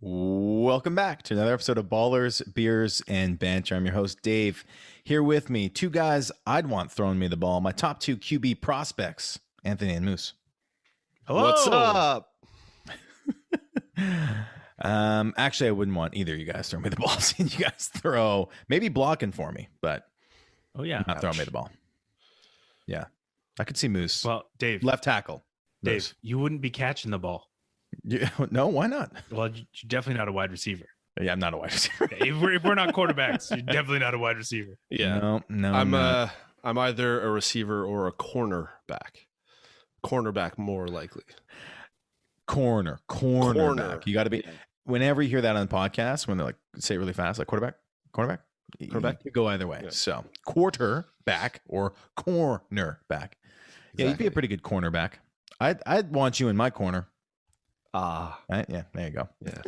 Welcome back to another episode of Ballers, Beers, and Banter. I'm your host, Dave. Here with me, two guys I'd want throwing me the ball. My top two QB prospects, Anthony and Moose. Hello. What's up? Actually, I wouldn't want either of you guys throwing me the ball. Seeing you guys throw, maybe blocking for me, but not throwing me the ball. Yeah, I could see Moose. Well, Dave, left tackle. Dave, Moose. you wouldn't be catching the ball. Yeah, no, why not? Well, you're definitely not a wide receiver. Yeah, I'm not a wide receiver. if we're not quarterbacks, you're definitely not a wide receiver. Yeah, no, I'm either a receiver or a cornerback. Cornerback more likely. Cornerback. You got to be. Whenever you hear that on the podcast, when they like say it really fast, like cornerback, you go either way. Yeah. So quarterback or cornerback. Exactly. Yeah, you'd be a pretty good cornerback. I'd want you in my corner. Right? Yeah, there you go. Yeah.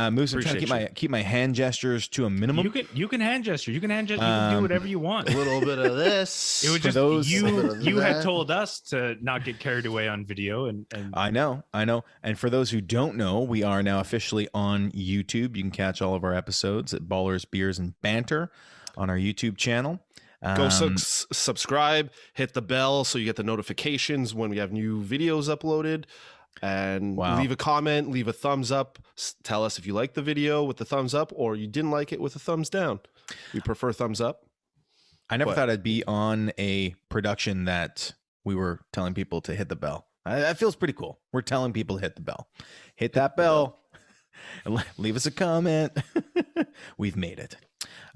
Moose, I'm trying to keep my hand gestures to a minimum. You can hand gesture. You can do whatever you want. A little bit of this. It was just those, you had told us to not get carried away on video, and I know. And for those who don't know, we are now officially on YouTube. You can catch all of our episodes at Ballers, Beers, and Banter on our YouTube channel. Go subscribe, hit the bell so you get the notifications when we have new videos uploaded. And leave a comment, leave a thumbs up. Tell us if you like the video with the thumbs up or you didn't like it with a thumbs down. We prefer thumbs up. I never thought I'd be on a production that we were telling people to hit the bell. That feels pretty cool. We're telling people to hit the bell. Hit that bell. Leave us a comment. We've made it.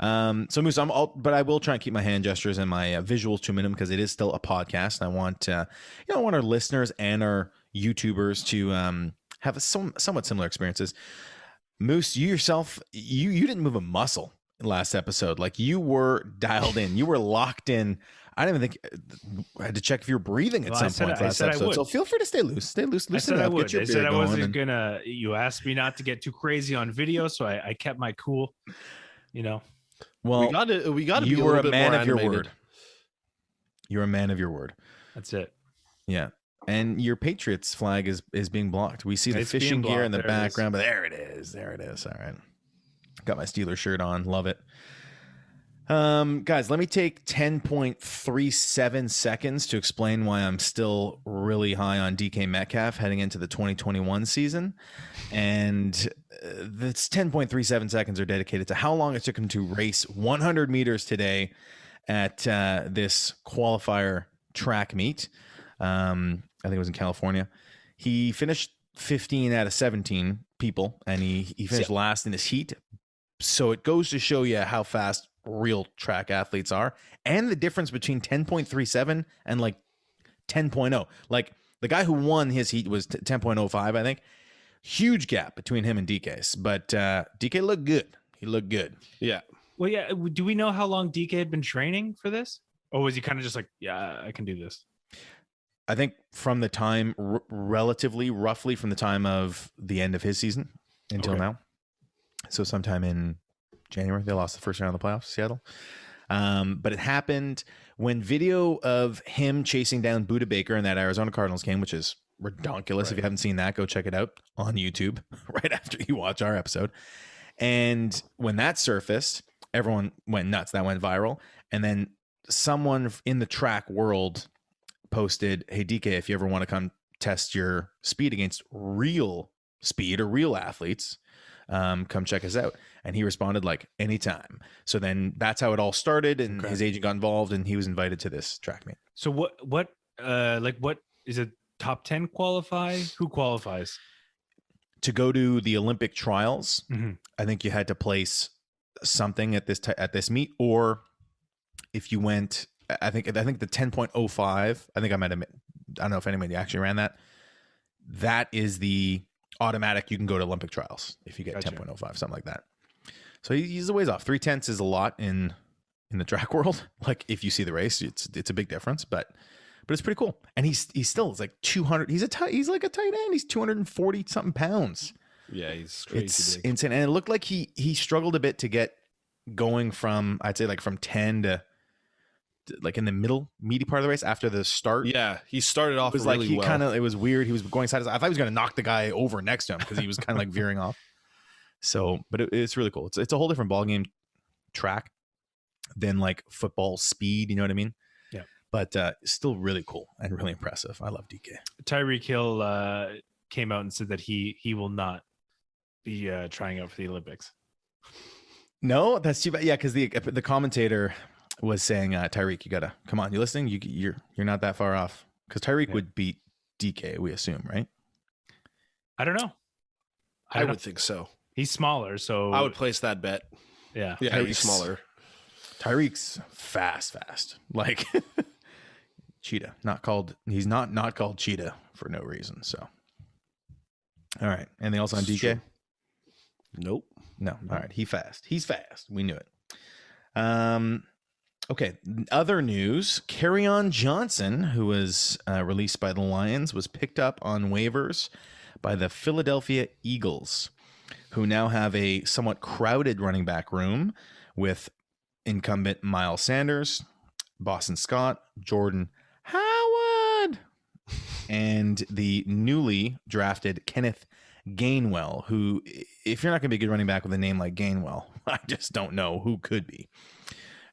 So Moose, but I will try and keep my hand gestures and my visuals to a minimum because it is still a podcast. I want, I want our listeners and our YouTubers to have somewhat similar experiences. Moose, you yourself, you didn't move a muscle last episode. Like you were dialed in, you were locked in. I didn't even think I had to check if you're breathing at some point last episode. So feel free to stay loose. I said I would. I said I wasn't gonna. You asked me not to get too crazy on video, so I kept my cool. Well, we got to be you were a man of your word. You're a man of your word. That's it. Yeah. And your Patriots flag is being blocked. We see the fishing gear in the background, but there it is. There it is. All right. Got my Steelers shirt on. Love it. Guys, let me take 10.37 seconds to explain why I'm still really high on DK Metcalf heading into the 2021 season. And this 10.37 seconds are dedicated to how long it took him to race 100 meters today at this qualifier track meet. I think it was in California. He finished 15 out of 17 people, and he finished last in his heat. So it goes to show you how fast real track athletes are, and the difference between 10.37 and like 10.0. Like the guy who won his heat was 10.05, I think. Huge gap between him and DK's, but DK looked good. He looked good. Yeah. Well, yeah. Do we know how long DK had been training for this, or was he kind of just like, yeah, I can do this? I think from the time, roughly from the time of the end of his season until now. So sometime in January, they lost the first round of the playoffs, Seattle. But it happened when video of him chasing down Budda Baker in that Arizona Cardinals game, which is redonkulous. Right. If you haven't seen that, go check it out on YouTube right after you watch our episode. And when that surfaced, everyone went nuts. That went viral. And then someone in the track world posted, "Hey DK, if you ever want to come test your speed against real speed or real athletes, come check us out." And he responded like, "Anytime." So then that's how it all started, and his agent got involved, and he was invited to this track meet. So what is it? Top 10 qualify? Who qualifies to go to the Olympic trials? Mm-hmm. I think you had to place something at this meet, or if you went. I think the 10.05, I think I don't know if anybody actually ran that. That is the automatic. You can go to Olympic trials if you get 10.05, something like that. So he's a ways off. 3/10 is a lot in the track world. Like if you see the race, it's a big difference, but it's pretty cool. And he's still, it's like 200. He's like a tight end. He's 240 something pounds. Yeah. He's crazy. It's big. insane. And it looked like he struggled a bit to get going from, I'd say like from 10 to like in the meaty part of the race after the start. Yeah, he started off it was really like he well. kind of, it was weird. He was going side to side. I thought he was going to knock the guy over next to him because he was kind of like veering off. So, but it's really cool. It's a whole different ballgame track than like football speed. You know what I mean? Yeah. But still really cool and really impressive. I love DK. Tyreek Hill came out and said that he will not be trying out for the Olympics. No, that's too bad. Yeah, because the commentator was saying, Tyreek, you gotta come on. You listening? You're not that far off. Because Tyreek would beat DK, we assume, right? I don't know. I would think so. He's smaller, so I would place that bet. Yeah, he's smaller. Tyreek's fast. Like cheetah. He's not called cheetah for no reason. So, all right. Anything else on DK? True. Nope. No. All right. He's fast. We knew it. Okay. Other news: Kerryon Johnson, who was released by the Lions, was picked up on waivers by the Philadelphia Eagles, who now have a somewhat crowded running back room with incumbent Miles Sanders, Boston Scott, Jordan Howard, and the newly drafted Kenneth Gainwell, who, if you're not going to be a good running back with a name like Gainwell, I just don't know who could be.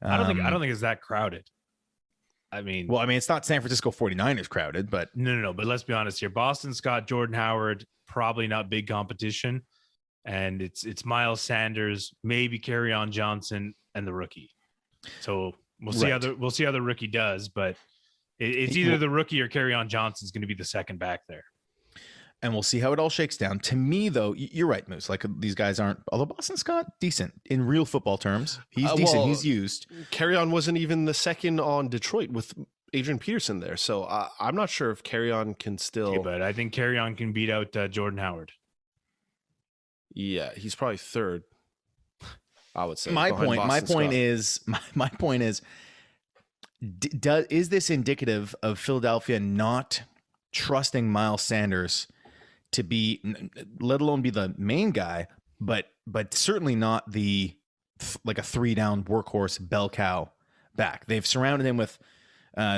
I don't think it's that crowded. I mean, it's not San Francisco 49ers crowded, but no. But let's be honest here. Boston Scott, Jordan Howard, probably not big competition. And it's Miles Sanders, maybe Kerryon Johnson, and the rookie. So we'll see how the rookie does, but it's either the rookie or Kerryon Johnson's going to be the second back there. And we'll see how it all shakes down. To me, though, you're right, Moose. Like, these guys aren't, although Boston Scott, decent in real football terms. He's decent. He's used. Kerryon wasn't even the second on Detroit with Adrian Peterson there. So I'm not sure if Kerryon can still. Okay, but I think Kerryon can beat out Jordan Howard. Yeah, he's probably third, I would say. My point is, is this indicative of Philadelphia not trusting Miles Sanders to be, let alone be the main guy, but certainly not the like a 3-down workhorse bell cow back? They've surrounded him with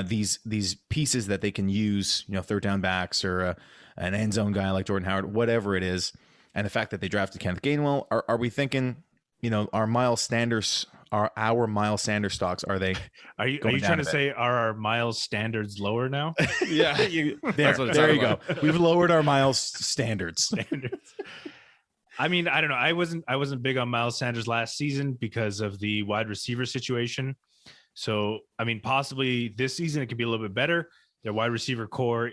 these pieces that they can use, third down backs or an end zone guy like Jordan Howard, whatever it is. And the fact that they drafted Kenneth Gainwell, are we thinking, our Miles Sanders stocks, are they? Are you trying to say are our Miles standards lower now? Yeah, there you go. We've lowered our Miles standards. I mean, I don't know. I wasn't big on Miles Sanders last season because of the wide receiver situation. So, I mean, possibly this season it could be a little bit better. Their wide receiver core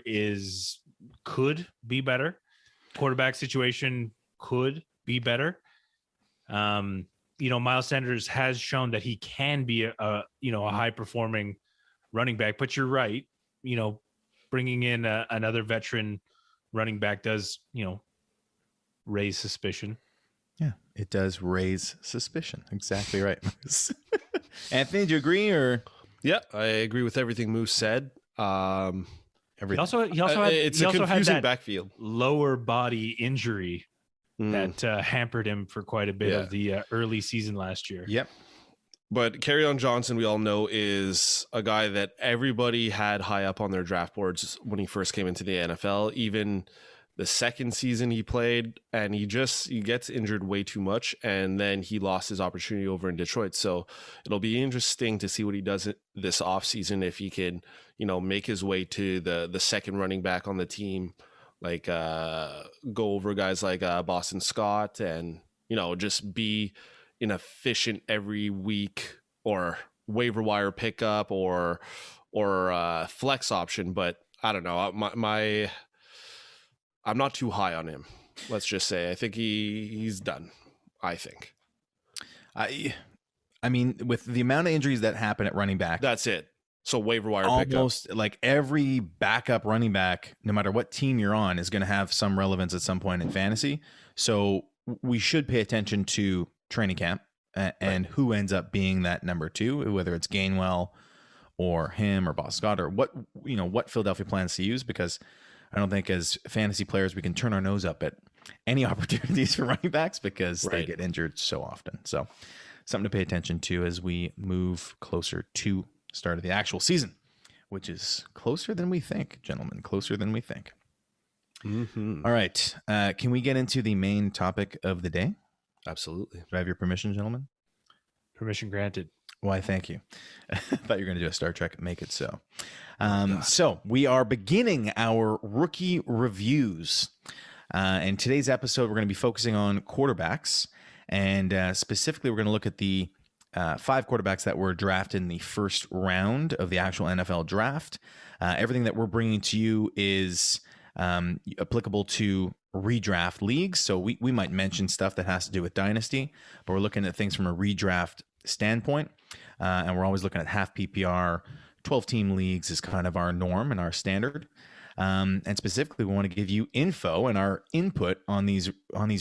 could be better. Quarterback situation could be better. Miles Sanders has shown that he can be a high performing running back, but you're right. Bringing in another veteran running back does, raise suspicion. Yeah, it does raise suspicion. Exactly right. Anthony, do you agree or? Yeah, I agree with everything Moose said. He also had, it's a confusing backfield, lower body injury that hampered him for quite a bit of the early season last year. Yep. But Kerryon Johnson, we all know, is a guy that everybody had high up on their draft boards when he first came into the NFL. Even the second season he played, and he gets injured way too much, and then he lost his opportunity over in Detroit. So it'll be interesting to see what he does this offseason, if he can, make his way to the second running back on the team, like go over guys like Boston Scott, and just be an efficient every week or waiver wire pickup or flex option. But I don't know, I'm not too high on him. Let's just say I think he's done. I think. I mean, with the amount of injuries that happen at running back, that's it. So waiver wire almost pickup. Like every backup running back, no matter what team you're on, is going to have some relevance at some point in fantasy. So we should pay attention to training camp and who ends up being that number 2, whether it's Gainwell or him or Boston Scott, or what Philadelphia plans to use, because I don't think as fantasy players we can turn our nose up at any opportunities for running backs because they get injured so often. So something to pay attention to as we move closer to start of the actual season, which is closer than we think, gentlemen, closer than we think. Mm-hmm. All right. Can we get into the main topic of the day? Absolutely. Do I have your permission, gentlemen? Permission granted. Why, thank you. I thought you were going to do a Star Trek. Make it so. So we are beginning our rookie reviews. In today's episode, we're going to be focusing on quarterbacks. And specifically, we're going to look at the 5 quarterbacks that were drafted in the first round of the actual NFL draft. Everything that we're bringing to you is applicable to redraft leagues. So we might mention stuff that has to do with Dynasty, but we're looking at things from a redraft standpoint. And we're always looking at half PPR. 12-team leagues is kind of our norm and our standard. And specifically, we want to give you info and our input on these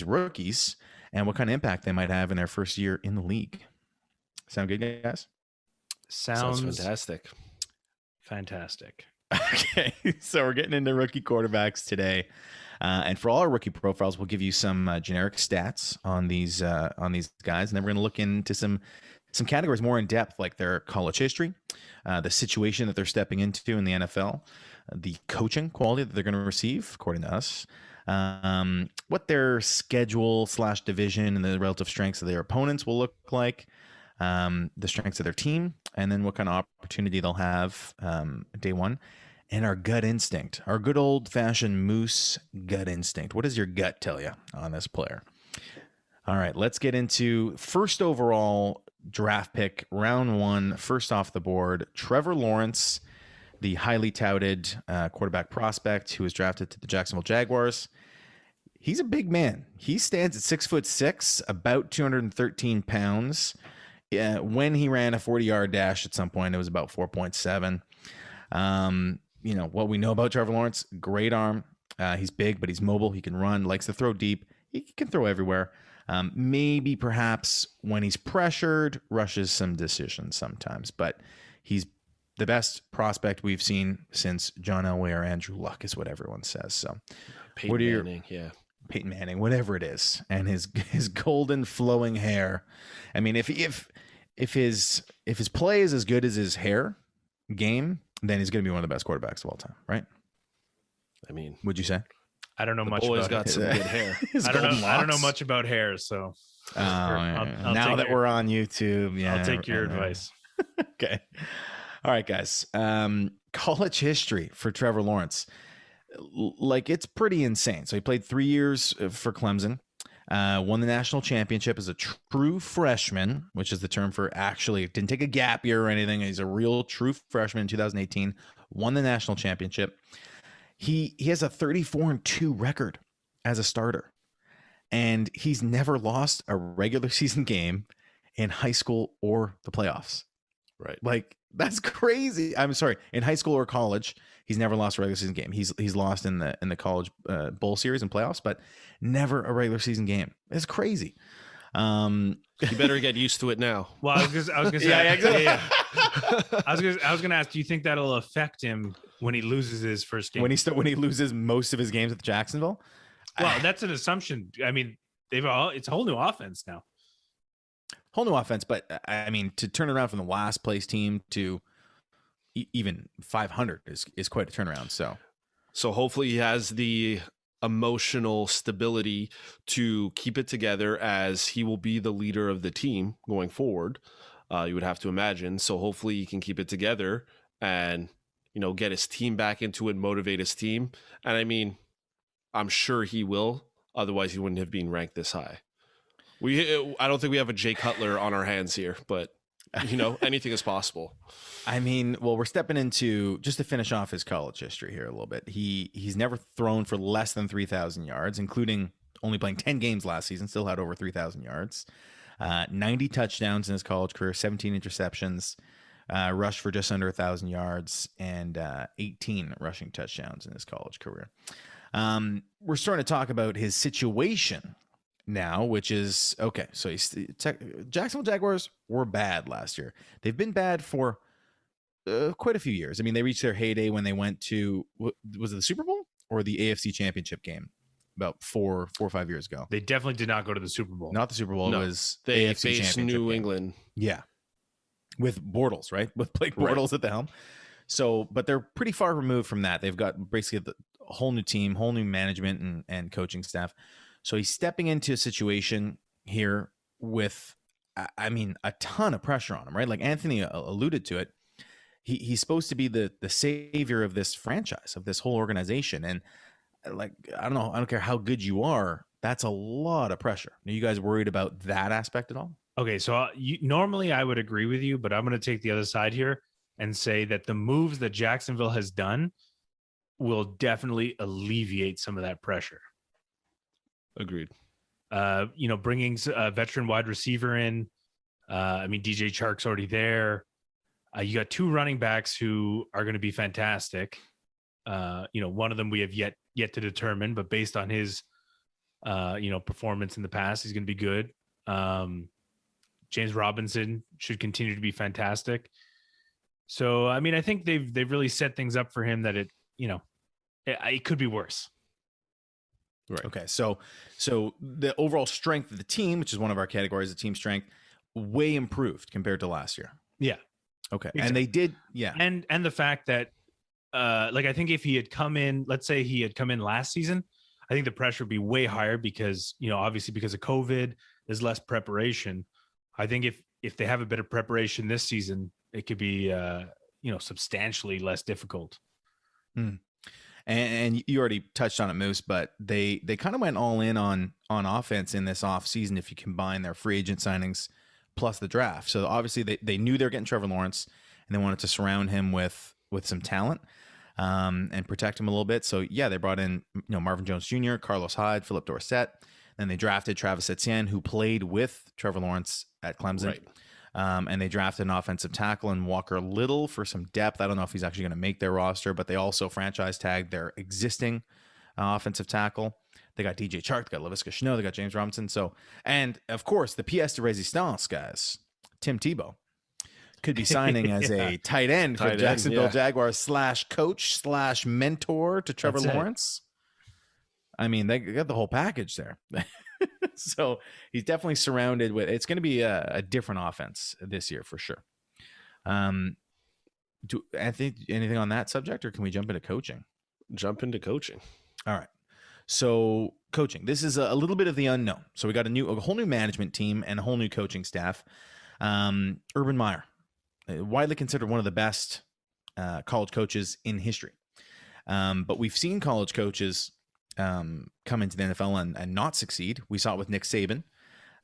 rookies and what kind of impact they might have in their first year in the league. Sound good, guys? Sounds fantastic. Fantastic. Okay, so we're getting into rookie quarterbacks today. And for all our rookie profiles, we'll give you some generic stats on these guys. And then we're going to look into some categories more in depth, like their college history, the situation that they're stepping into in the NFL, the coaching quality that they're going to receive, according to us, what their schedule / division and the relative strengths of their opponents will look like, the strengths of their team, and then what kind of opportunity they'll have day one, and our gut instinct, our good old-fashioned Moose gut instinct. What does your gut tell you on this player? All right, let's get into first overall draft pick, round 1, first off the board, Trevor Lawrence, the highly touted quarterback prospect who was drafted to the Jacksonville Jaguars. He's a big man. He stands at 6'6", about 213 pounds. When he ran a 40-yard dash at some point, it was about 4.7. What we know about Trevor Lawrence, great arm. He's big, but he's mobile. He can run, likes to throw deep. He can throw everywhere. Maybe perhaps when he's pressured, rushes some decisions sometimes, but he's the best prospect we've seen since John Elway or Andrew Luck is what everyone says. So Peyton Manning, whatever it is. And his golden flowing hair. I mean, if his play is as good as his hair game, then he's going to be one of the best quarterbacks of all time, right? I mean, would you say? I don't know much about got some good hair. I don't know much about hair, so I'll now that we're on YouTube, I'll take your advice. Okay. All right, guys. College history for Trevor Lawrence. Like, it's pretty insane. So he played 3 years for Clemson, won the national championship as a true freshman, which is the term for actually didn't take a gap year or anything. He's a real true freshman in 2018, won the national championship. He has a 34-2 record as a starter, and he's never lost a regular season game in high school or the playoffs. Right. Like, that's crazy. I'm sorry. In high school or college, he's never lost a regular season game. He's lost in the college bowl series and playoffs, but never a regular season game. It's crazy. You better get used to it now. Well, I was gonna say, yeah. I was gonna ask, do you think that'll affect him when he loses his first game? When he loses most of his games with Jacksonville? Well, that's an assumption. I mean, it's a whole new offense now. Whole new offense, but I mean, to turn around from the last place team to even 500 is quite a turnaround. So hopefully he has the emotional stability to keep it together, as he will be the leader of the team going forward. You would have to imagine. So hopefully he can keep it together and, get his team back into it, motivate his team. And I mean, I'm sure he will. Otherwise he wouldn't have been ranked this high. I don't think we have a Jay Cutler on our hands here, but anything is possible. I mean, well, we're stepping into, just to finish off his college history here a little bit. He's never thrown for less than 3,000 yards, including only playing 10 games last season, still had over 3,000 yards, 90 touchdowns in his college career, 17 interceptions, rushed for just under 1,000 yards, and 18 rushing touchdowns in his college career. We're starting to talk about his situation now, which is okay. So Jacksonville Jaguars were bad last year. They've been bad for quite a few years. I mean, they reached their heyday when they went to, was it the Super Bowl or the AFC Championship game about 4 or 5 years ago? They definitely did not go to the Super Bowl. Not the Super Bowl. No, it was the AFC faced Championship New game. England. Yeah, with Bortles, right? With Blake Bortles at the helm. So, but they're pretty far removed from that. They've got basically a whole new team, whole new management and coaching staff. So he's stepping into a situation. here with, I mean, a ton of pressure on him, right? Like Anthony alluded to it. He's supposed to be the savior of this franchise, of this whole organization. And like, I don't know, I don't care how good you are. That's a lot of pressure. Are you guys worried about that aspect at all? Okay, so normally I would agree with you, but I'm going to take the other side here and say that the moves that Jacksonville has done will definitely alleviate some of that pressure. Agreed. Bringing a veteran wide receiver in. I mean, DJ Chark's already there. You got two running backs who are going to be fantastic. One of them we have yet to determine, but based on his, performance in the past, he's going to be good. James Robinson should continue to be fantastic. So, I mean, I think they've really set things up for him that it could be worse. Right. Okay. So the overall strength of the team, which is one of our categories of team strength, way improved compared to last year. Yeah. Okay. Exactly. And they did. Yeah. And the fact that, I think if he had come in, let's say he had come in last season, I think the pressure would be way higher because, obviously because of COVID, there's less preparation. I think if they have a bit of preparation this season, it could be, substantially less difficult. And you already touched on it, Moose, but they kind of went all in on offense in this offseason if you combine their free agent signings plus the draft. So obviously they knew they were getting Trevor Lawrence and they wanted to surround him with some talent and protect him a little bit. So yeah, they brought in Marvin Jones Jr., Carlos Hyde, Philip Dorsett. Then they drafted Travis Etienne, who played with Trevor Lawrence at Clemson. Right. And they drafted an offensive tackle in Walker Little for some depth. I don't know if he's actually going to make their roster, but they also franchise tagged their existing offensive tackle. They got DJ Chark, they got Laviska Shenault, they got James Robinson. So, and of course, the pièce de résistance, guys, Tim Tebow could be signing as a tight end for Jacksonville Jaguars /coach /mentor to Trevor Lawrence. I mean, they got the whole package there. So he's definitely surrounded with, it's going to be a different offense this year for sure. Do Anthony, anything on that subject, or can we jump into coaching? Jump into coaching. All right. So coaching, this is a little bit of the unknown. So we got a whole new management team and a whole new coaching staff. Urban Meyer, widely considered one of the best college coaches in history. But we've seen college coaches come into the NFL and not succeed. We saw it with Nick Saban,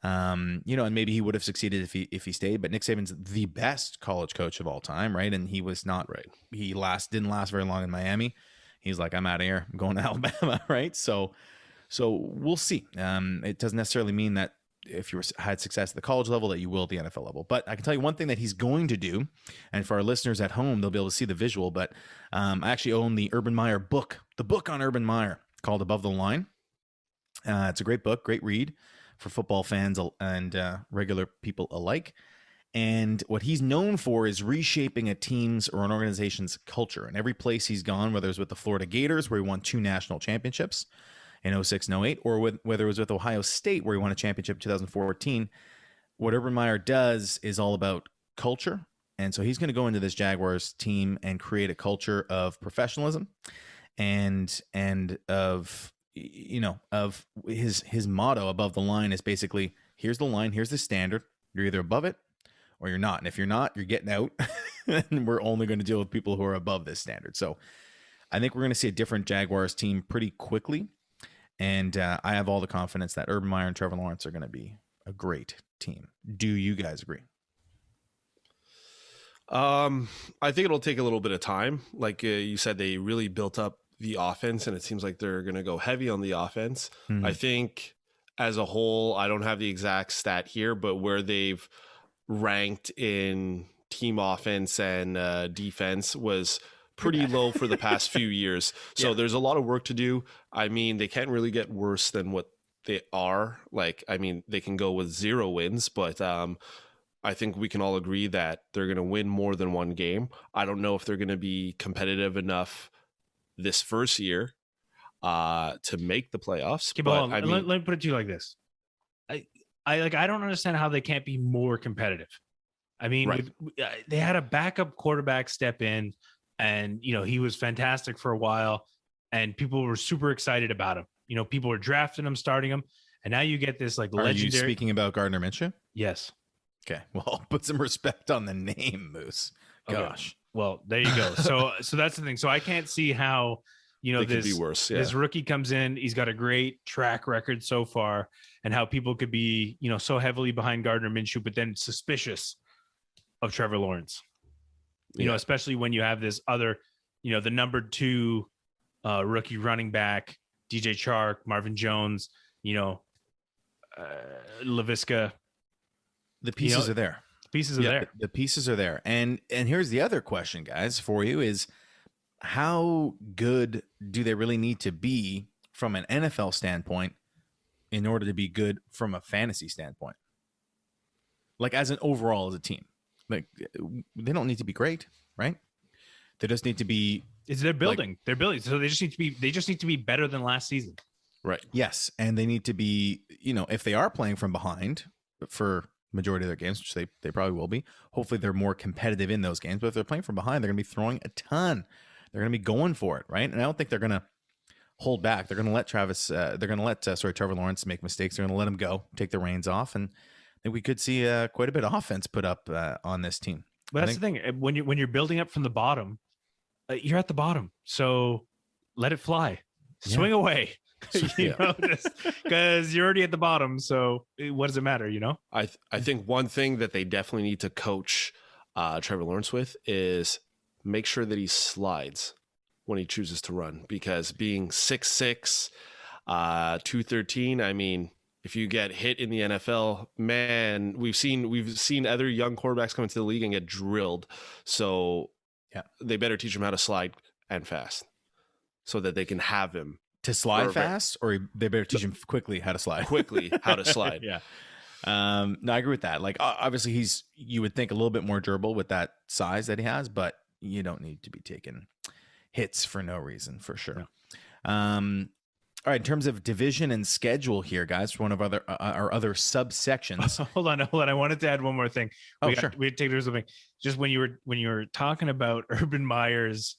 and maybe he would have succeeded if he stayed, but Nick Saban's the best college coach of all time. Right. And he was not right. He didn't last very long in Miami. He's like, I'm out of here. I'm going to Alabama. Right. So we'll see. It doesn't necessarily mean that if you had success at the college level that you will at the NFL level, but I can tell you one thing that he's going to do. And for our listeners at home, they'll be able to see the visual, but I actually own the Urban Meyer book, the book on Urban Meyer, called Above the Line. It's a great book, great read for football fans and regular people alike. And what he's known for is reshaping a team's or an organization's culture. And every place he's gone, whether it was with the Florida Gators, where he won 2 national championships in 06 and 08, or whether it was with Ohio State, where he won a championship in 2014, what Urban Meyer does is all about culture. And so he's going to go into this Jaguars team and create a culture of professionalism and of his motto above the line is basically, here's the line, here's the standard, you're either above it or you're not, and if you're not, you're getting out. And we're only going to deal with people who are above this standard. So I think we're going to see a different Jaguars team pretty quickly, and I have all the confidence that Urban Meyer and Trevor Lawrence are going to be a great team. Do you guys agree? I think it'll take a little bit of time. Like you said, they really built up the offense, and it seems like they're going to go heavy on the offense. Mm-hmm. I think as a whole, I don't have the exact stat here, but where they've ranked in team offense and defense was pretty low for the past few years. So there's a lot of work to do. I mean, they can't really get worse than what they are. Like, I mean, they can go with 0 wins, but I think we can all agree that they're going to win more than one game. I don't know if they're going to be competitive enough this first year to make the playoffs. Okay, but let me put it to you like this. I don't understand how they can't be more competitive. I mean, right. They had a backup quarterback step in, and he was fantastic for a while, and people were super excited about him. People were drafting him, starting him, And now you get this like legendary. Are you speaking about Gardner Minshew? Yes. Okay. Well, put some respect on the name, Moose. Gosh. Okay. Well, there you go. So that's the thing. So I can't see how, it could be worse. Yeah. This rookie comes in, he's got a great track record so far, and how people could be, so heavily behind Gardner Minshew, but then suspicious of Trevor Lawrence. Especially when you have this other, the number 2 rookie running back, DJ Chark, Marvin Jones, Laviska. The pieces are there. Pieces are there. The pieces are there. And here's the other question, guys, for you is how good do they really need to be from an NFL standpoint in order to be good from a fantasy standpoint? Like as an overall as a team. Like they don't need to be great, right? They just need to be they're building. They're building. So they just need to be better than last season. Right. Yes. And they need to be, if they are playing from behind for majority of their games, which they probably will be. Hopefully they're more competitive in those games, but if they're playing from behind, they're going to be throwing a ton. They're going to be going for it, right? And I don't think they're going to hold back. They're going to let Trevor Lawrence make mistakes. They're going to let him go, take the reins off, and I think we could see quite a bit of offense put up on this team. But that's the thing. When you're building up from the bottom, you're at the bottom. So let it fly. Swing away. Because you're already at the bottom. So what does it matter? I think one thing that they definitely need to coach Trevor Lawrence with is make sure that he slides when he chooses to run, because being 6'6", 213, I mean, if you get hit in the NFL, man, we've seen other young quarterbacks come into the league and get drilled. So they better teach him how to slide and fast so that they can have him. To slide fast, or they better teach him quickly how to slide. Yeah. No, I agree with that. Like, obviously, you would think a little bit more durable with that size that he has, but you don't need to be taking hits for no reason, for sure. Yeah. All right, in terms of division and schedule here, guys, one of our other subsections. Hold on. I wanted to add one more thing. Sure. We take something. Just when you were talking about Urban Meyer's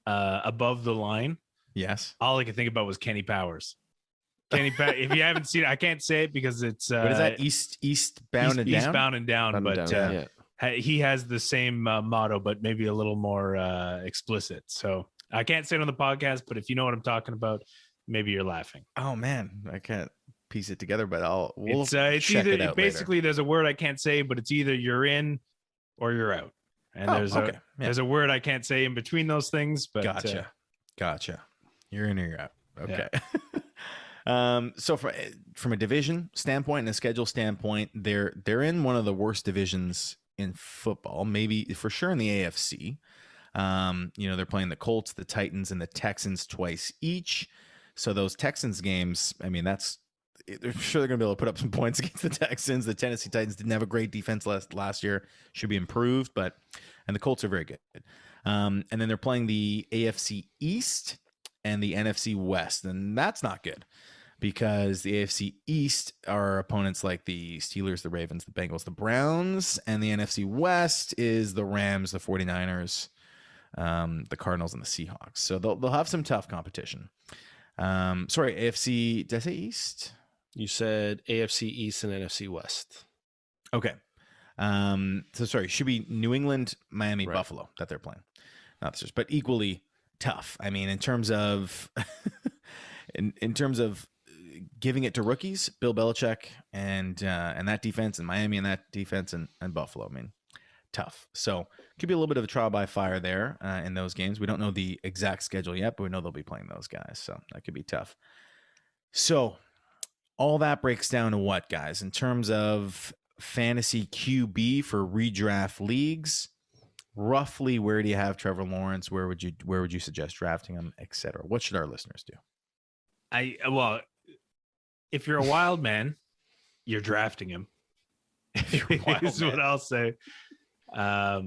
above the line. Yes. All I could think about was Kenny Powers. If you haven't seen it, I can't say it because it's what is that? Eastbound and down? Eastbound and down, but he has the same motto, but maybe a little more explicit. So I can't say it on the podcast, but if you know what I'm talking about, maybe you're laughing. Oh man, I can't piece it together, but we'll it's check either it out basically later. There's a word I can't say, but it's either you're in or you're out. And there's a word I can't say in between those things, but Gotcha. You're in or you're out. Okay. Yeah. So from a division standpoint and a schedule standpoint, they're in one of the worst divisions in football, maybe for sure in the AFC. They're playing the Colts, the Titans, and the Texans twice each. So those Texans games, I mean, they're sure they're going to be able to put up some points against the Texans. The Tennessee Titans didn't have a great defense last year, should be improved, and the Colts are very good. And then they're playing the AFC East and the NFC West, and that's not good because the AFC East are opponents like the Steelers, the Ravens, the Bengals, the Browns, and the NFC West is the Rams, the 49ers, the Cardinals, and the Seahawks. So they'll have some tough competition. Sorry, AFC, did I say East? You said AFC East and NFC West. Okay. So sorry, should be New England, Miami, right. Buffalo that they're playing. Not this, but equally tough. I mean, in terms of in terms of giving it to rookies, Bill Belichick and that defense, and Miami and that defense, and Buffalo. I mean, tough. So could be a little bit of a trial by fire there in those games. We don't know the exact schedule yet, but we know they'll be playing those guys. So that could be tough. So all that breaks down to what, guys? In terms of fantasy QB for redraft leagues, roughly where do you have Trevor Lawrence? Where would you suggest drafting him, etc.? What should our listeners do? If you're a wild man, you're drafting him. Is what I'll say. I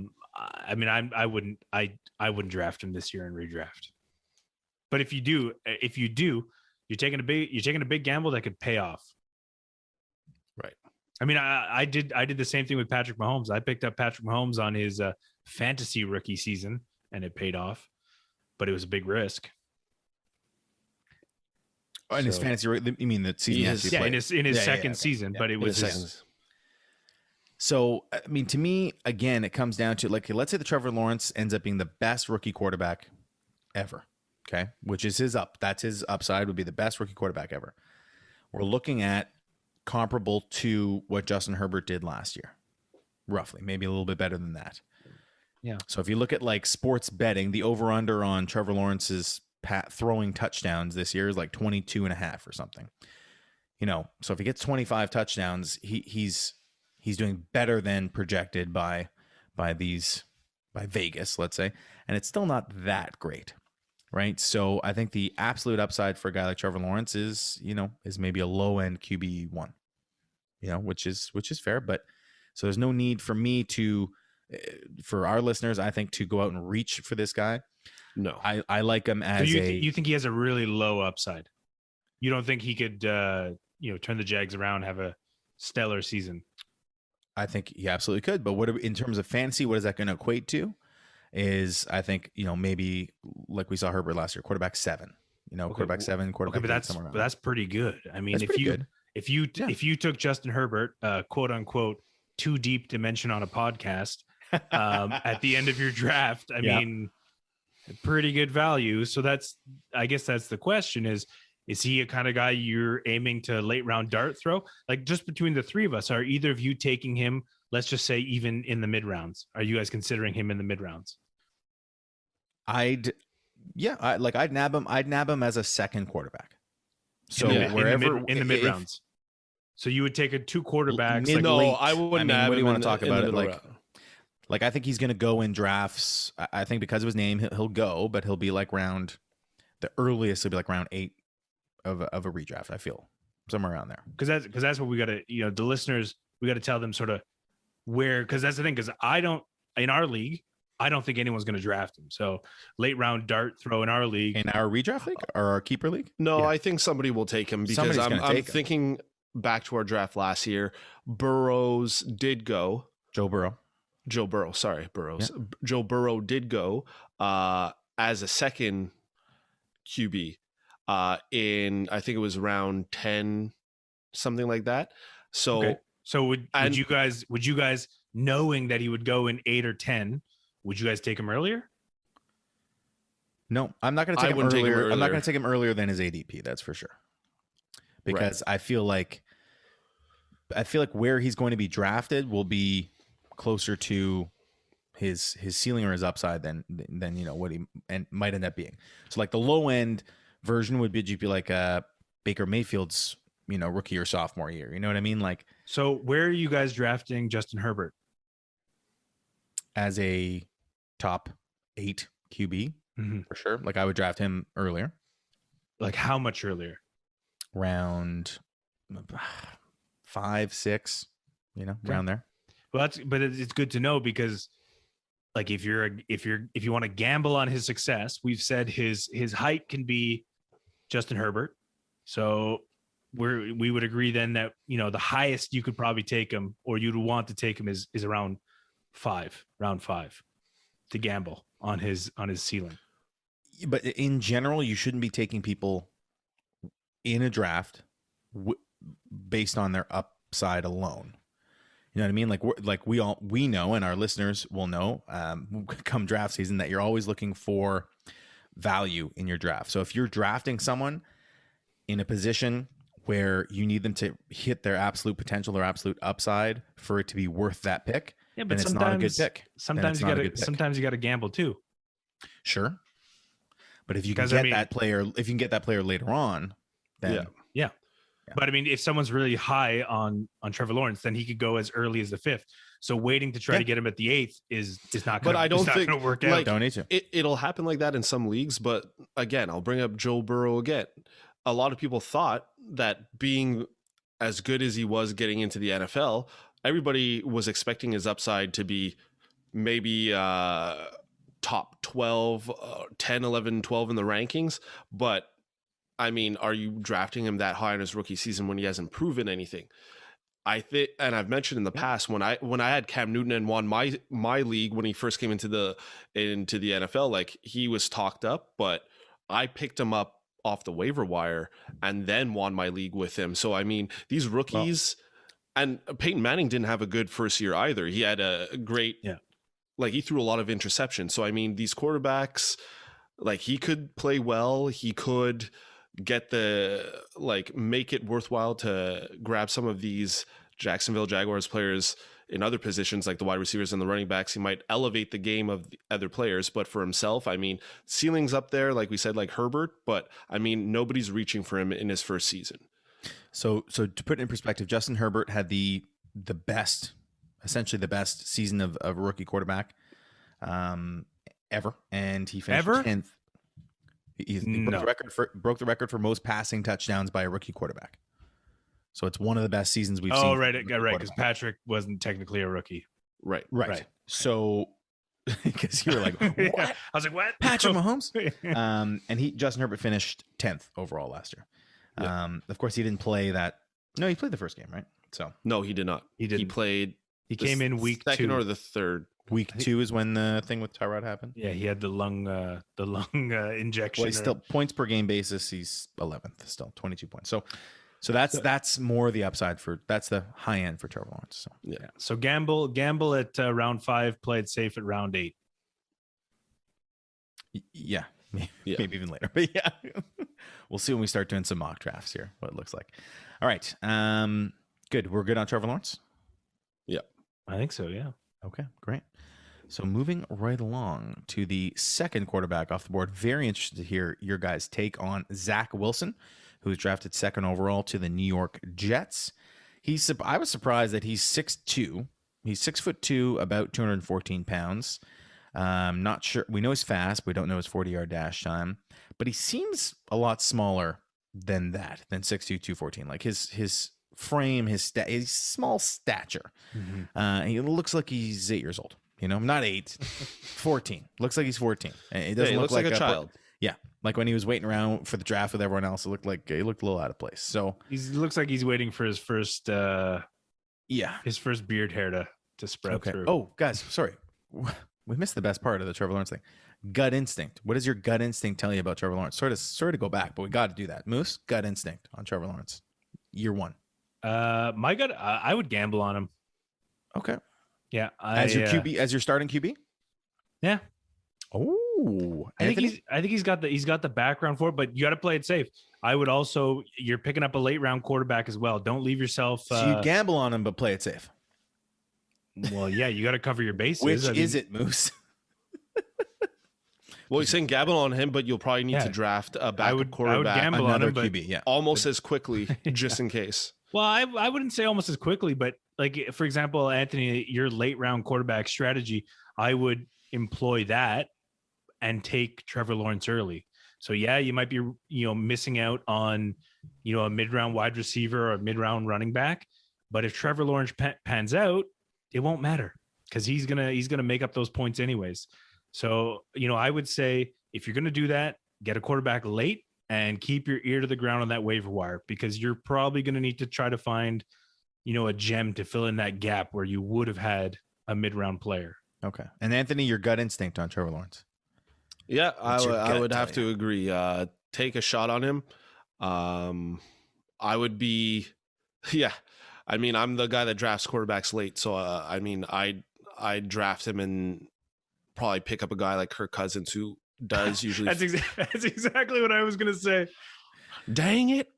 mean, I wouldn't draft him this year in redraft. But if you do, you're taking a big gamble that could pay off. Right. I mean, I did the same thing with Patrick Mahomes. I picked up Patrick Mahomes on his fantasy rookie season, and it paid off, but it was a big risk. In his fantasy, you mean the season? In his second season, but it was So, I mean, to me, again, it comes down to like, let's say the Trevor Lawrence ends up being the best rookie quarterback ever. Okay. Which is that's his upside, would be the best rookie quarterback ever. We're looking at comparable to what Justin Herbert did last year, roughly, maybe a little bit better than that. Yeah. So if you look at like sports betting, the over under on Trevor Lawrence's throwing touchdowns this year is like 22.5 or something. So if he gets 25 touchdowns, he's doing better than projected by Vegas, let's say, and it's still not that great, right? So I think the absolute upside for a guy like Trevor Lawrence is maybe a low end QB1, which is fair, but so there's no need for me for our listeners, I think, to go out and reach for this guy. No, I like him as you think he has a really low upside? You don't think he could turn the Jags around, have a stellar season? I think he absolutely could, but what in terms of fantasy, what is that going to equate to? Is I think maybe like we saw Herbert last year, quarterback 7, quarterback 7, quarterback. Okay, but that's pretty good. I mean, if you took Justin Herbert, quote unquote, too deep to mention on a podcast, at the end of your draft, I mean, pretty good value. So I guess that's the question: is he a kind of guy you're aiming to late round dart throw? Like, just between the three of us, are either of you taking him, let's just say, even in the mid rounds? Are you guys considering him in the mid rounds? I'd nab him. I'd nab him as a second quarterback. So wherever in the mid rounds. So you would take a 2 quarterbacks. I wouldn't. What do you want to talk about it? Like I think he's going to go in drafts. I think because of his name, he'll go, but he'll be like the earliest will be like round 8 of a redraft. I feel somewhere around there. Because that's what we got to, the listeners, we got to tell them sort of where, because that's the thing. Because in our league, I don't think anyone's going to draft him. So late round dart throw in our league, in our redraft league or our keeper league. No, I think somebody will take him because I'm thinking back to our draft last year. Burrows did go. Joe Burrow, sorry, Burrows. Yeah. Joe Burrow did go as a second QB in, I think it was round 10, something like that. So, okay. So would you guys, knowing that he would go in 8 or 10, would you guys take him earlier? No, I'm not going to take him earlier. I'm not going to take him earlier than his ADP. That's for sure. Because I feel like where he's going to be drafted will be closer to his ceiling or his upside than what he might end up being. So like the low end version would be like Baker Mayfield's rookie or sophomore year. You know what I mean? Like, so where are you guys drafting Justin Herbert? As a top 8 QB, for sure. Like I would draft him earlier. Like how much earlier? Round 5, 6, around there. Well, but it's good to know because, like, if you want to gamble on his success, we've said his height can be Justin Herbert. So we would agree then that the highest you could probably take him, or you'd want to take him, is around round 5, to gamble on his ceiling. But in general, you shouldn't be taking people in a draft based on their upside alone. You know what I mean? Like we know, and our listeners will know, come draft season, that you're always looking for value in your draft. So if you're drafting someone in a position where you need them to hit their absolute potential, their absolute upside for it to be worth that pick, then it's not a good pick. Sometimes you got to gamble too. Sure. But if you can get that player later on, then yeah. But I mean, if someone's really high on Trevor Lawrence, then he could go as early as the 5th. So waiting to try to get him at the 8th is not going to work out. Don't need to. It'll happen like that in some leagues. But again, I'll bring up Joe Burrow again. A lot of people thought that being as good as he was getting into the NFL, everybody was expecting his upside to be maybe top 12, 10, 11, 12 in the rankings. But I mean, are you drafting him that high in his rookie season when he hasn't proven anything? I think, and I've mentioned in the past, when I had Cam Newton and won my league when he first came into the NFL, like, he was talked up, but I picked him up off the waiver wire and then won my league with him. So, I mean, these rookies, and Peyton Manning didn't have a good first year either. He had a great, like he threw a lot of interceptions. So, I mean, these quarterbacks, like he could play well. He could get make it worthwhile to grab some of these Jacksonville Jaguars players in other positions like the wide receivers and the running backs. He might elevate the game of the other players, but for himself, I mean, ceiling's up there, like we said, like Herbert, but I mean, nobody's reaching for him in his first season. So to put it in perspective, Justin Herbert had the best season of a rookie quarterback ever, and he finished 10th. He broke the record for most passing touchdowns by a rookie quarterback. So it's one of the best seasons we've seen. Oh, right, because Patrick wasn't technically a rookie. Right. So, because you were like, what? I was like, what? Patrick Mahomes? And Justin Herbert finished 10th overall last year. Of course, he didn't play that. No, he played the first game, right? So no, he did not. He didn't. He played. He came in week second 2 or the third. Week 2 is when the thing with Tyrod happened. Yeah, he had the lung injection. Well, he's still points per game basis. He's 11th, still 22 points. So that's more the upside that's the high end for Trevor Lawrence. So yeah. So gamble at round 5, play it safe at round 8. Yeah, maybe even later. But yeah, we'll see when we start doing some mock drafts here. What it looks like. All right, good. We're good on Trevor Lawrence. Yeah, I think so. Yeah. Okay, great. So moving right along to the second quarterback off the board. Very interested to hear your guys' take on Zach Wilson, who was drafted 2nd overall to the New York Jets. I was surprised that he's 6'2". He's 6'2", about 214 pounds. Not sure. We know he's fast. We don't know his 40-yard dash time, but he seems a lot smaller than 6'2", 214. Like his frame, his small stature. Mm-hmm. He looks like he's 8 years old. Not 8, 14. Looks like he's 14. It doesn't look like a child. Yeah, like when he was waiting around for the draft with everyone else, it looked a little out of place. So he looks like he's waiting for his first, his first beard hair to spread through. Oh, guys, sorry, we missed the best part of the Trevor Lawrence thing. Gut instinct. What does your gut instinct tell you about Trevor Lawrence? Sorry to go back, but we got to do that. Moose, gut instinct on Trevor Lawrence, year 1. My gut, I would gamble on him. Okay. Yeah, as your QB, as your starting QB. Yeah. Oh, I think he's got the background for it, but you got to play it safe. I would also, you're picking up a late round quarterback as well. Don't leave yourself. So you gamble on him, but play it safe. Well, yeah, you got to cover your bases. Which is it, Moose? Well, you're saying gamble on him, but you'll probably need to draft a backup quarterback, gamble another on him, QB, almost as quickly, just in case. Well, I wouldn't say almost as quickly, but like, for example, Anthony, your late round quarterback strategy, I would employ that and take Trevor Lawrence early. So yeah, you might be, missing out on, a mid-round wide receiver or a mid-round running back. But if Trevor Lawrence pans out, it won't matter because he's gonna make up those points anyways. So, I would say if you're gonna do that, get a quarterback late and keep your ear to the ground on that waiver wire, because you're probably gonna need to try to find, a gem to fill in that gap where you would have had a mid-round player. Okay. And Anthony, your gut instinct on Trevor Lawrence. Yeah, I would have to agree. Take a shot on him. I would be, I mean, I'm the guy that drafts quarterbacks late. So, I'd draft him and probably pick up a guy like Kirk Cousins, who does usually. That's exactly what I was going to say. Dang it.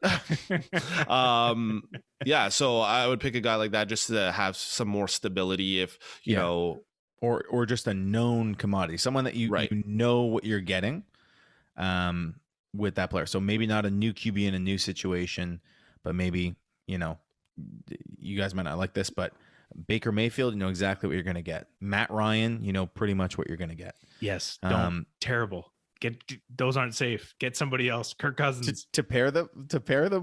So I would pick a guy like that just to have some more stability if, you know. Or just a known commodity, someone that you know what you're getting with that player. So maybe not a new QB in a new situation, but maybe, you guys might not like this, but Baker Mayfield, you know exactly what you're going to get. Matt Ryan, you know pretty much what you're going to get. Yes, terrible. Those aren't safe. Get somebody else. Kirk Cousins to pair them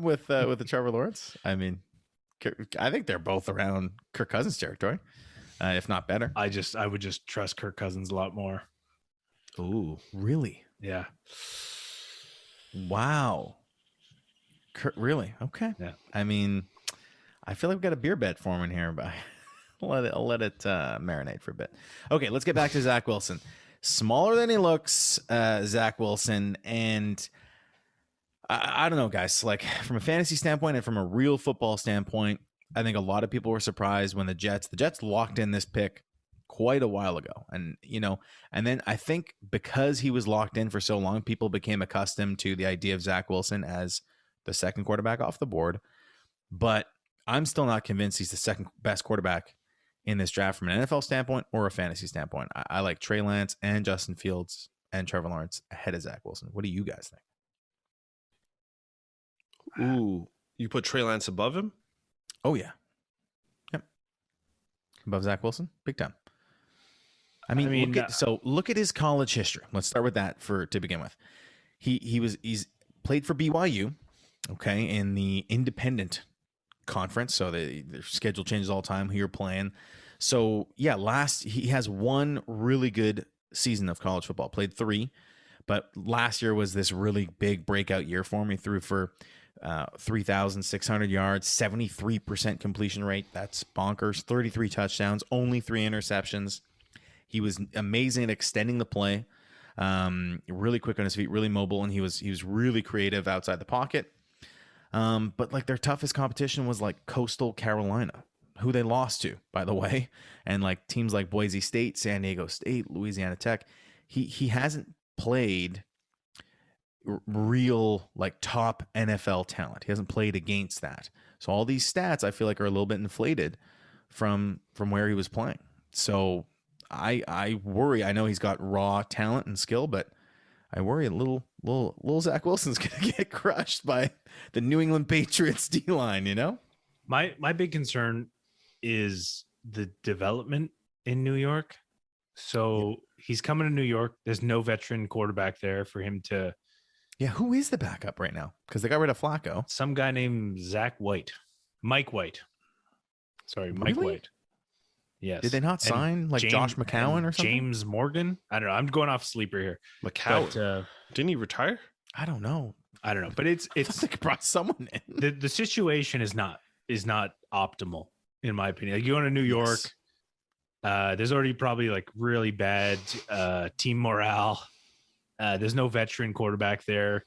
with the Trevor Lawrence. I mean, I think they're both around Kirk Cousins territory. If not better. I would just trust Kirk Cousins a lot more. Ooh, really? Yeah. Wow. Really? Okay. Yeah. I mean, I feel like we've got a beer bet forming here, but I'll let it marinate for a bit. Okay, let's get back to Zach Wilson. Smaller than he looks, Zach Wilson, and I don't know, guys. Like from a fantasy standpoint and from a real football standpoint, I think a lot of people were surprised when the Jets locked in this pick quite a while ago. And, and then I think because he was locked in for so long, people became accustomed to the idea of Zach Wilson as the second quarterback off the board. But I'm still not convinced he's the second best quarterback in this draft from an NFL standpoint or a fantasy standpoint. I like Trey Lance and Justin Fields and Trevor Lawrence ahead of Zach Wilson. What do you guys think? Ooh, you put Trey Lance above him? Oh, yeah. Yep. Above Zach Wilson? Big time. I mean look at his college history. Let's start with that to begin with. He's played for BYU, okay, in the independent conference. So their schedule changes all the time who you're playing. So yeah, he has one really good season of college football, played 3, but last year was this really big breakout year for him. He threw for 3,600 yards, 73% completion rate. That's bonkers. 33 touchdowns, only 3 interceptions. He was amazing at extending the play, really quick on his feet, really mobile, and he was really creative outside the pocket. But like their toughest competition was like Coastal Carolina, who they lost to, by the way, and like teams like Boise State, San Diego State, Louisiana Tech. He hasn't played real like top NFL talent. He hasn't played against that. So all these stats I feel like are a little bit inflated from where he was playing. So I worry. I know he's got raw talent and skill, but I worry a little Zach Wilson's going to get crushed by the New England Patriots D-line, My big concern is the development in New York. So he's coming to New York. There's no veteran quarterback there for him to. Yeah, who is the backup right now? Because they got rid of Flacco. Some guy named Mike White. Sorry, Mike White. Yes. Did they not sign Josh McCown or something? James Morgan? I don't know. I'm going off sleeper here. McCown. But, didn't he retire? I don't know. But it's they brought someone in. The situation is not optimal in my opinion. Like you go to New York, there's already probably like really bad team morale. There's no veteran quarterback there,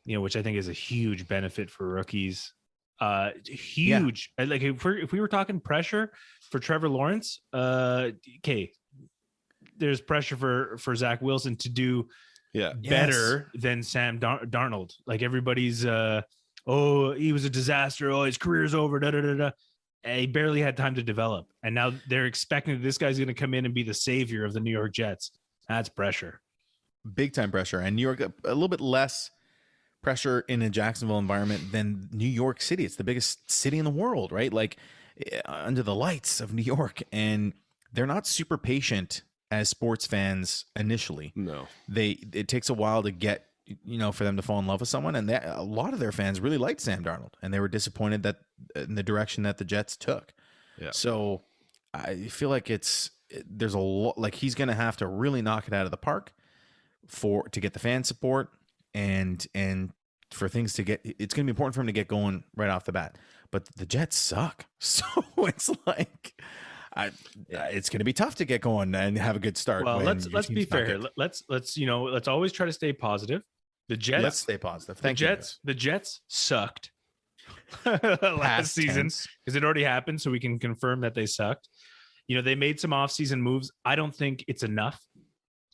which I think is a huge benefit for rookies. Huge. Yeah. Like if we were talking pressure for Trevor Lawrence, okay, there's pressure for Zach Wilson to do better than Sam Darnold. Like everybody's, he was a disaster. Oh, his career's over. Da da da da. And he barely had time to develop, and now they're expecting that this guy's going to come in and be the savior of the New York Jets. That's pressure, big time pressure. And New York a little bit less pressure in a Jacksonville environment than New York City. It's the biggest city in the world, right? Like under the lights of New York, and they're not super patient as sports fans initially. No, it takes a while to get, for them to fall in love with someone. And a lot of their fans really liked Sam Darnold, and they were disappointed that in the direction that the Jets took. Yeah. So I feel like there's a lot, like he's going to have to really knock it out of the park to get the fan support and for things to it's going to be important for him to get going right off the bat. But the Jets suck. So it's like, it's going to be tough to get going and have a good start. Well, let's be fair here. Let's always try to stay positive. The Jets, let's stay positive. The Jets sucked last season because it already happened. So we can confirm that they sucked. They made some offseason moves. I don't think it's enough.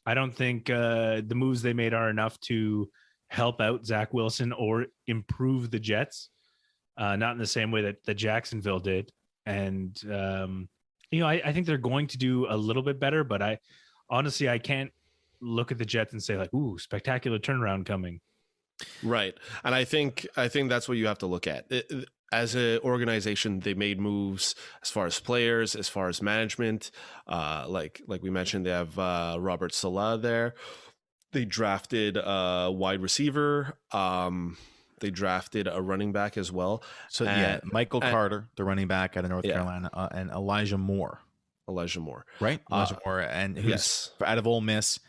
I don't think the moves they made are enough to help out Zach Wilson or improve the Jets. Not in the same way that Jacksonville did. And, I think they're going to do a little bit better, but I can't look at the Jets and say like, ooh, spectacular turnaround coming. Right. And I think that's what you have to look at. As an organization, they made moves as far as players, as far as management. Like we mentioned, they have Robert Saleh there. They drafted a wide receiver. They drafted a running back as well. So Michael Carter, the running back out of North Carolina, and Elijah Moore. Right? Elijah Moore, and who's out of Ole Miss,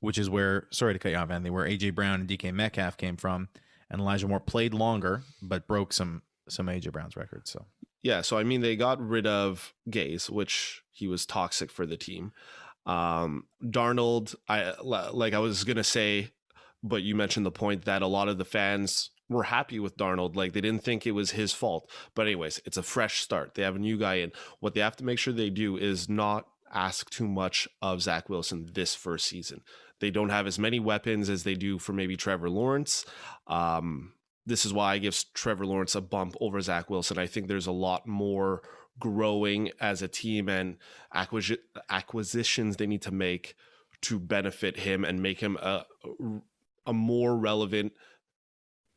which is where, sorry to cut you off, Anthony, where A.J. Brown and DK Metcalf came from. And Elijah Moore played longer, but broke some A.J. Brown's records. So they got rid of Gaze, which he was toxic for the team. Darnold, I was gonna say But you mentioned the point that a lot of the fans were happy with Darnold. Like, they didn't think it was his fault. But anyways, it's a fresh start. They have a new guy in. What they have to make sure they do is not ask too much of Zach Wilson this first season. They don't have as many weapons as they do for maybe Trevor Lawrence. This is why I give Trevor Lawrence a bump over Zach Wilson. I think there's a lot more growing as a team and acquisitions they need to make to benefit him and make him a more relevant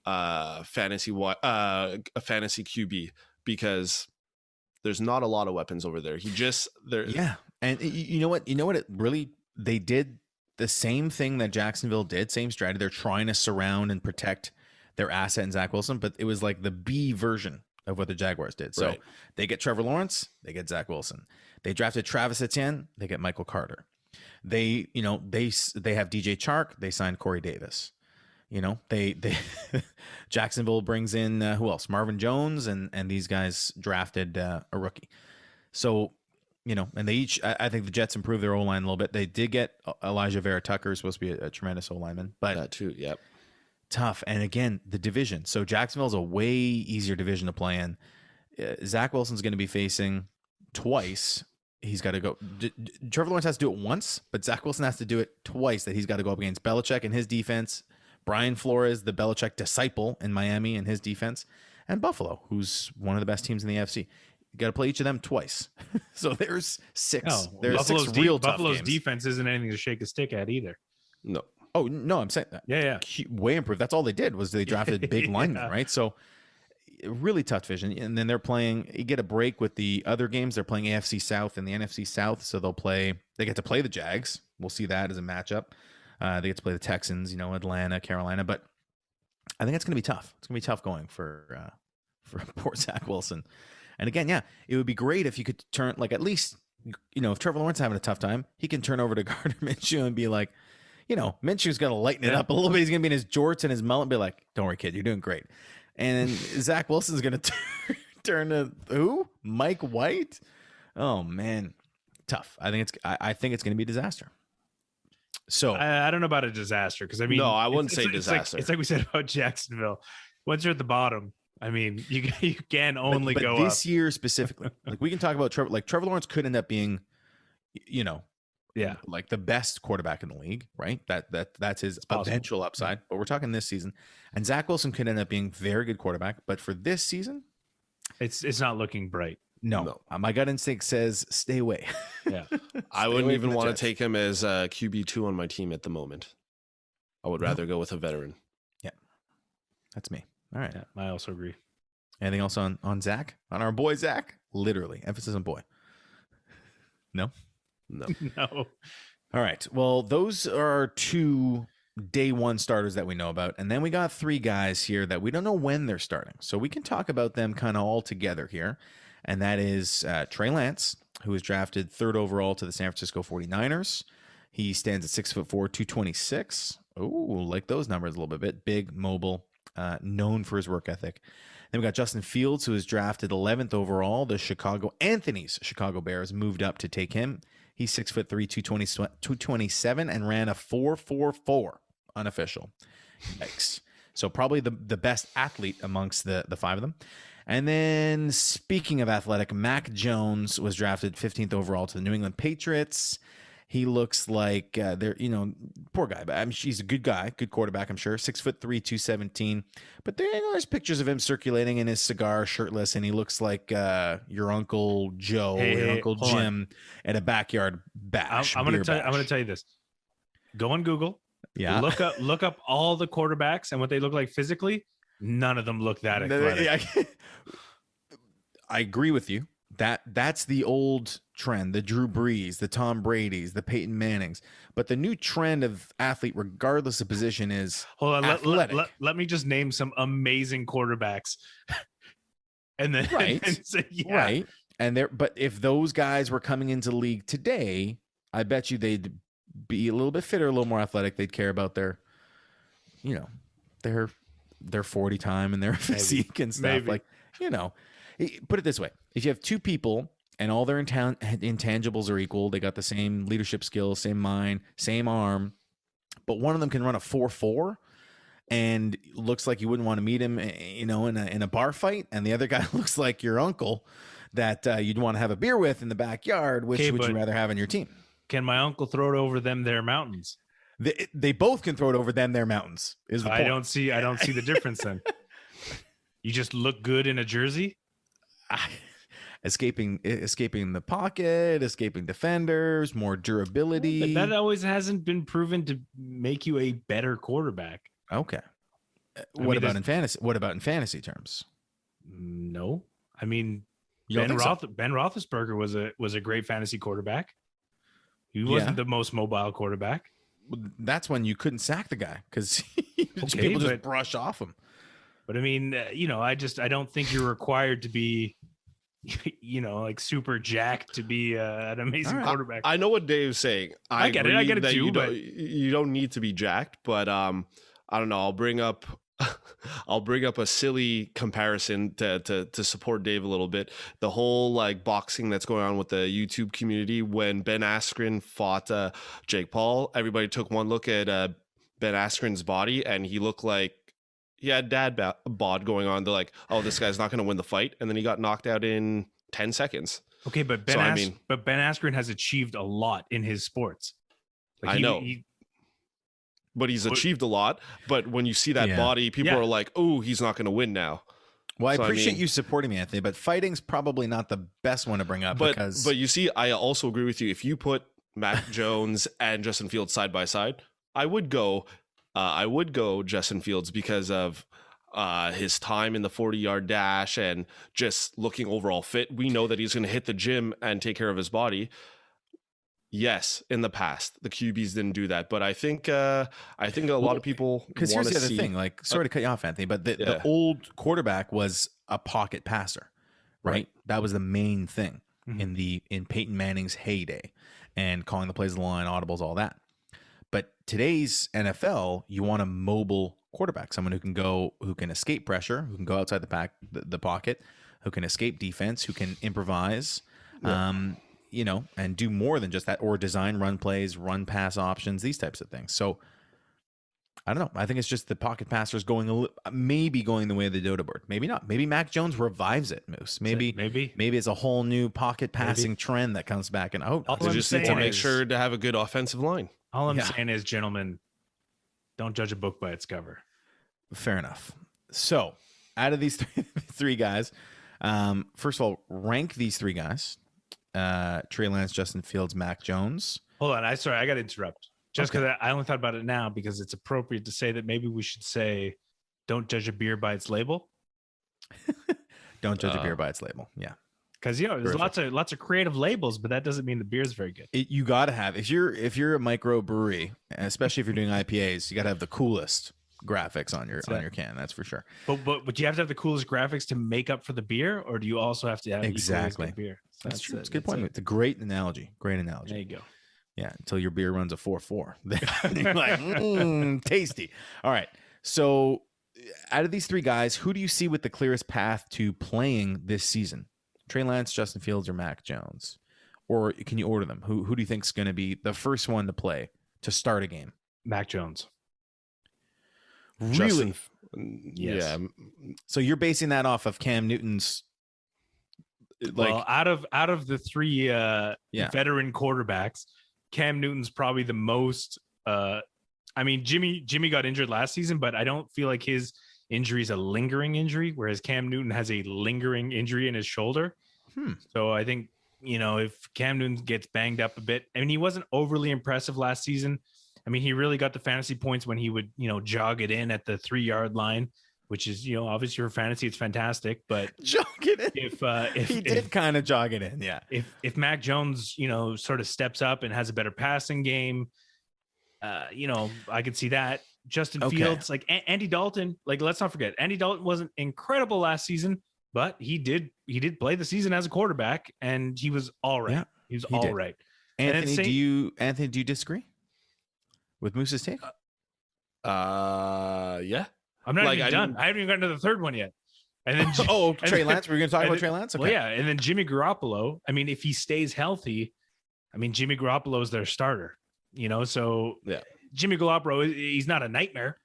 fantasy QB, because there's not a lot of weapons over there. Yeah. And you know what it really, they did the same thing that Jacksonville did, same strategy. They're trying to surround and protect their asset in Zach Wilson, but it was like the B version of what the Jaguars did. So They get Trevor Lawrence, they get Zach Wilson. They drafted Travis Etienne, they get Michael Carter. They have DJ Chark, they signed Corey Davis. They Jacksonville brings in who else? Marvin Jones, and these guys drafted a rookie. So, and they each, I think the Jets improved their O-line a little bit. They did get Elijah Vera Tucker, supposed to be a tremendous O-lineman, but that too, yep. Tough. And again, the division. So Jacksonville's a way easier division to play in. Zach Wilson's going to be facing twice. He's got to go. Trevor Lawrence has to do it once, but Zach Wilson has to do it twice. That he's got to go up against Belichick and his defense, Brian Flores, the Belichick disciple in Miami and his defense, and Buffalo, who's one of the best teams in the AFC. You got to play each of them twice. So there's six. No, there's Buffalo's six real tough Buffalo's games. Defense isn't anything to shake a stick at either. No. Oh, no, I'm saying that. Yeah. Way improved. That's all they did was they drafted big linemen, right? So really tough division. And then you get a break with the other games. They're playing AFC South and the NFC South. So they get to play the Jags. We'll see that as a matchup. They get to play the Texans, Atlanta, Carolina. But I think it's going to be tough. It's going to be tough going for poor Zach Wilson. And again, it would be great if you could turn, like, at least, if Trevor Lawrence is having a tough time, he can turn over to Gardner Minshew and be like, Minshew's going to lighten it up a little bit. He's going to be in his jorts and his mullet and be like, don't worry, kid, you're doing great. And then Zach Wilson's going to turn to who? Mike White? Oh, man. Tough. I think it's going to be a disaster. So I don't know about a disaster, because no, I wouldn't say disaster. It's like we said about Jacksonville. Once you're at the bottom, I mean, you can only but go this up. year specifically. Like, we can talk about Trevor. Like, Trevor Lawrence could end up being, like the best quarterback in the league, right? That's his eventual upside. But we're talking this season, and Zach Wilson could end up being very good quarterback. But for this season, it's not looking bright. No. My gut instinct says stay away. Yeah, I wouldn't even want to take him as QB2 on my team at the moment. I would rather go with a veteran. Yeah, that's me. All right. Yeah, I also agree. Anything else on Zach? On our boy Zach? Literally, emphasis on boy. No. No. All right. Well, those are 2 day one starters that we know about. And then we got 3 guys here that we don't know when they're starting. So we can talk about them kind of all together here. And that is Trey Lance, who was drafted 3rd overall to the San Francisco 49ers. He stands at 6'4", 226. Oh, like those numbers a little bit. Big, mobile, known for his work ethic. Then we got Justin Fields, who was drafted 11th overall. The Chicago Bears moved up to take him. He's 6'3", 227, and ran a 4.44 unofficial. Yikes. So probably the best athlete amongst the 5 of them. And then, speaking of athletic, Mac Jones was drafted 15th overall to the New England Patriots. He looks like poor guy, but he's a good guy, good quarterback, I'm sure. 6'3", 217. But there's pictures of him circulating in his cigar, shirtless, and he looks like your Uncle Joe, your Uncle Jim at a backyard bash. I'm going to tell you this. Go on Google. Yeah. Look up all the quarterbacks and what they look like physically. None of them look that athletic. I agree with you. That's the old trend, the Drew Brees, the Tom Brady's, the Peyton Mannings. But the new trend of athlete, regardless of position, is athletic. Let me just name some amazing quarterbacks. And then right. But if those guys were coming into the league today, I bet you they'd be a little bit fitter, a little more athletic. They'd care about their 40 time and their physique and stuff. Maybe. Put it this way. If you have 2 people and all their intangibles are equal, they got the same leadership skills, same mind, same arm, but one of them can run a 4.4 and looks like you wouldn't want to meet him, in a bar fight, and the other guy looks like your uncle that you'd want to have a beer with in the backyard. Which would you rather have on your team? Can my uncle throw it over them their mountains? They both can throw it over them their mountains. Is the point. I don't see the difference then. You just look good in a jersey. Escaping the pocket, escaping defenders, more durability. That always hasn't been proven to make you a better quarterback. Okay. What about in fantasy? What about in fantasy terms? No, I mean Ben Roethlisberger was a great fantasy quarterback. He wasn't the most mobile quarterback. That's when you couldn't sack the guy because people just brush off him. But I mean, I don't think you're required to be, like super jacked to be an amazing quarterback. I know what Dave's saying. I get it too. You don't need to be jacked, but I don't know. I'll bring up a silly comparison to support Dave a little bit. The whole like boxing that's going on with the YouTube community. When Ben Askren fought Jake Paul, everybody took one look at Ben Askren's body, and he looked like he had dad bod going on. They're like, oh, this guy's not going to win the fight, and then he got knocked out in 10 seconds. Okay, but Ben Askren has achieved a lot in his sports. Like I know. But he's achieved a lot. But when you see that body, people are like, oh, he's not going to win now. Well, I appreciate you supporting me, Anthony, but fighting's probably not the best one to bring up. But you see, I also agree with you. If you put Mac Jones and Justin Fields side by side, I would go Justin Fields because of his time in the 40-yard dash and just looking overall fit. We know that he's going to hit the gym and take care of his body. Yes, in the past, the QBs didn't do that, but I think a lot of people. Because here's the other thing, like, sorry to cut you off, Anthony, but the old quarterback was a pocket passer, right? That was the main thing in Peyton Manning's heyday, and calling the plays of the line, audibles, all that. But today's NFL, you want a mobile quarterback, someone who can escape pressure, who can go outside the pocket, who can escape defense, who can improvise. And do more than just that, or design run plays, run pass options, these types of things. So I don't know. I think it's just the pocket passers maybe going the way of the dodo bird. Maybe not. Maybe Mac Jones revives it, Moose. Maybe it's a whole new pocket passing trend that comes back. And they just need to make sure to have a good offensive line. All I'm saying is, gentlemen, don't judge a book by its cover. Fair enough. So out of these three guys, first of all, rank these three guys. Trey Lance, Justin Fields, Mac Jones. Hold on, I got to interrupt. Just because I only thought about it now, because it's appropriate to say that maybe we should say, "Don't judge a beer by its label." Don't judge a beer by its label. Yeah, because there's lots of creative labels, but that doesn't mean the beer is very good. You got to have if you're a microbrewery, especially if you're doing IPAs, you got to have the coolest graphics on your can. That's for sure. But you have to have the coolest graphics to make up for the beer, or do you also have to have exactly beer? That's true. It's a good point. It's a great analogy. Great analogy. There you go. Yeah, until your beer runs a 4.4. Then you're like, tasty. All right. So out of these three guys, who do you see with the clearest path to playing this season? Trey Lance, Justin Fields, or Mac Jones? Or can you order them? Who do you think is going to be the first one to play to start a game? Mac Jones. Really? Yes. Yeah. So you're basing that off of Cam Newton's. Well, out of the three veteran quarterbacks, Cam Newton's probably the most. Jimmy got injured last season, but I don't feel like his injury is a lingering injury, whereas Cam Newton has a lingering injury in his shoulder. So I think if Cam Newton gets banged up a bit, he wasn't overly impressive last season. He really got the fantasy points when he would jog it in at the 3-yard line, which is, obviously for fantasy, it's fantastic, but jog it in. If he did kind of jog it in. Yeah. If Mac Jones, sort of steps up and has a better passing game, I could see that. Justin Fields, like Andy Dalton, like, let's not forget, Andy Dalton wasn't incredible last season, but he did play the season as a quarterback, and he was all right. Yeah, he was all right. Anthony, do you disagree with Moose's take? Yeah. I'm not even done. I haven't even gotten to the third one yet. And then Trey Lance. We're going to talk about Trey Lance. Okay. Well, yeah, and then Jimmy Garoppolo. if he stays healthy, Jimmy Garoppolo is their starter. So yeah. Jimmy Garoppolo, he's not a nightmare.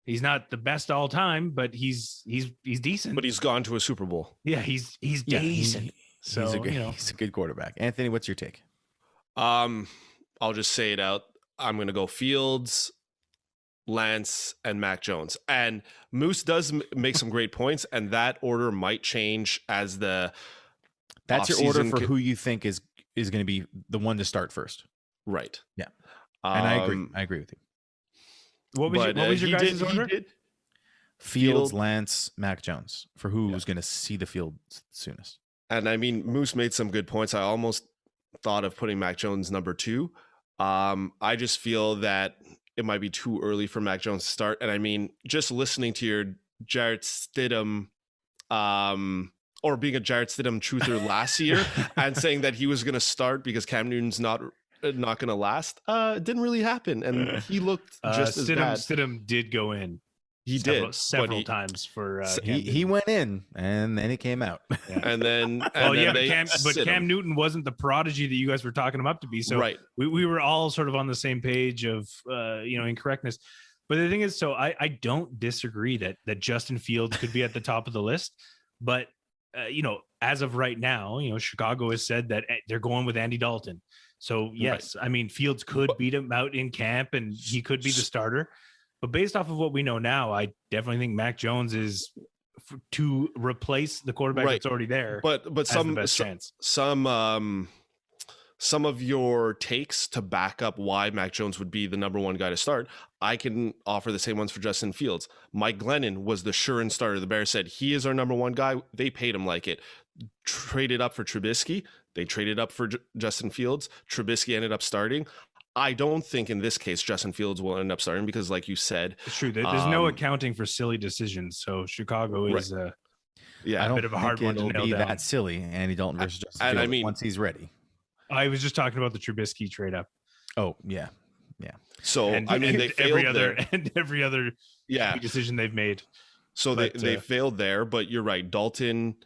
He's not the best all time, but he's decent. But he's gone to a Super Bowl. Yeah, he's decent. He's a good quarterback. Anthony, what's your take? I'll just say it out. I'm going to go Fields, Lance, and Mac Jones. And Moose does make some great points, and that order might change as the That's your order for who you think is going to be the one to start first. Right. Yeah. And I agree with you. What was your guys' order? Fields, Lance, Mac Jones for who was going to see the field soonest. And I mean, Moose made some good points. I almost thought of putting Mac Jones number 2. I just feel that it might be too early for Mac Jones to start. And I mean, just listening to your Jarrett Stidham, or being a Jarrett Stidham truther last year and saying that he was going to start because Cam Newton's not going to last, didn't really happen. And he looked just as bad. Stidham did go in. He several times for he went in and then he came out. Yeah. and then Cam Newton wasn't the prodigy that you guys were talking him up to be. So right. we were all sort of on the same page of incorrectness. But the thing is, so I don't disagree that Justin Fields could be at the top of the list. But as of right now, Chicago has said that they're going with Andy Dalton. So yes, right. I mean Fields could beat him out in camp and he could be the starter. But based off of what we know now, I definitely think Mac Jones is to replace the quarterback that's already there. But some of your takes to back up why Mac Jones would be the number 1 guy to start, I can offer the same ones for Justin Fields. Mike Glennon was the sure-in starter. The Bears said he is our number 1 guy. They paid him like it. Traded up for Trubisky. They traded up for Justin Fields. Trubisky ended up starting. I don't think in this case Justin Fields will end up starting because, like you said, it's true. There's no accounting for silly decisions. So Chicago is a bit of a hard one to nail down. That silly. Andy Dalton versus Justin Fields once he's ready. I was just talking about the Trubisky trade up. Oh yeah. So they failed every other decision they've made. So they failed there, but you're right. Dalton